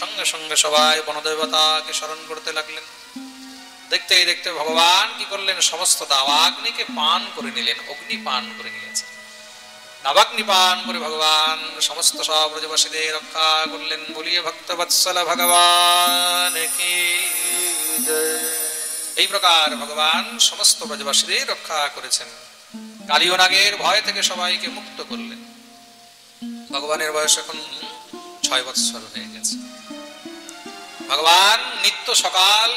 Speaker 1: সঙ্গে সঙ্গে সবাই বনদেবতাকে স্মরণ করতে লাগলেন। দেখতেই দেখতে ভগবান কি করলেন, সমস্ত দাবাগ্নিকে পান করে নিলেন, অগ্নি পান করে নিয়েছেন। দাবাগ্নি পান করে ভগবান সমস্ত সব ব্রজবাসীদের রক্ষা করলেন। বলিয়ে ভক্তবৎসল ভগবান কি জয়। এই প্রকার ভগবান সমস্ত ব্রজবাসীদের রক্ষা করেছেন। কালীয় নাগের ভয় থেকে সবাইকে মুক্ত করলেন। ভগবানের বয়স এখন 6 বৎসর হয়ে গেছে। ভগবান নিত্য সকাল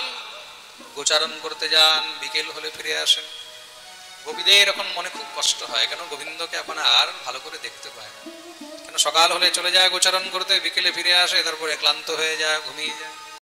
Speaker 1: গোচারণ করতে যান, বিকেল হলে ফিরে আসেন। গোপীদের এখন মনে খুব কষ্ট হয়, কেন গোবিন্দকে এখন আর ভালো করে দেখতে পায় না। কেন সকাল হলে চলে যায় গোচারণ করতে, বিকেলে ফিরে আসে, তারপরে ক্লান্ত হয়ে যায়, ঘুমিয়ে যায়।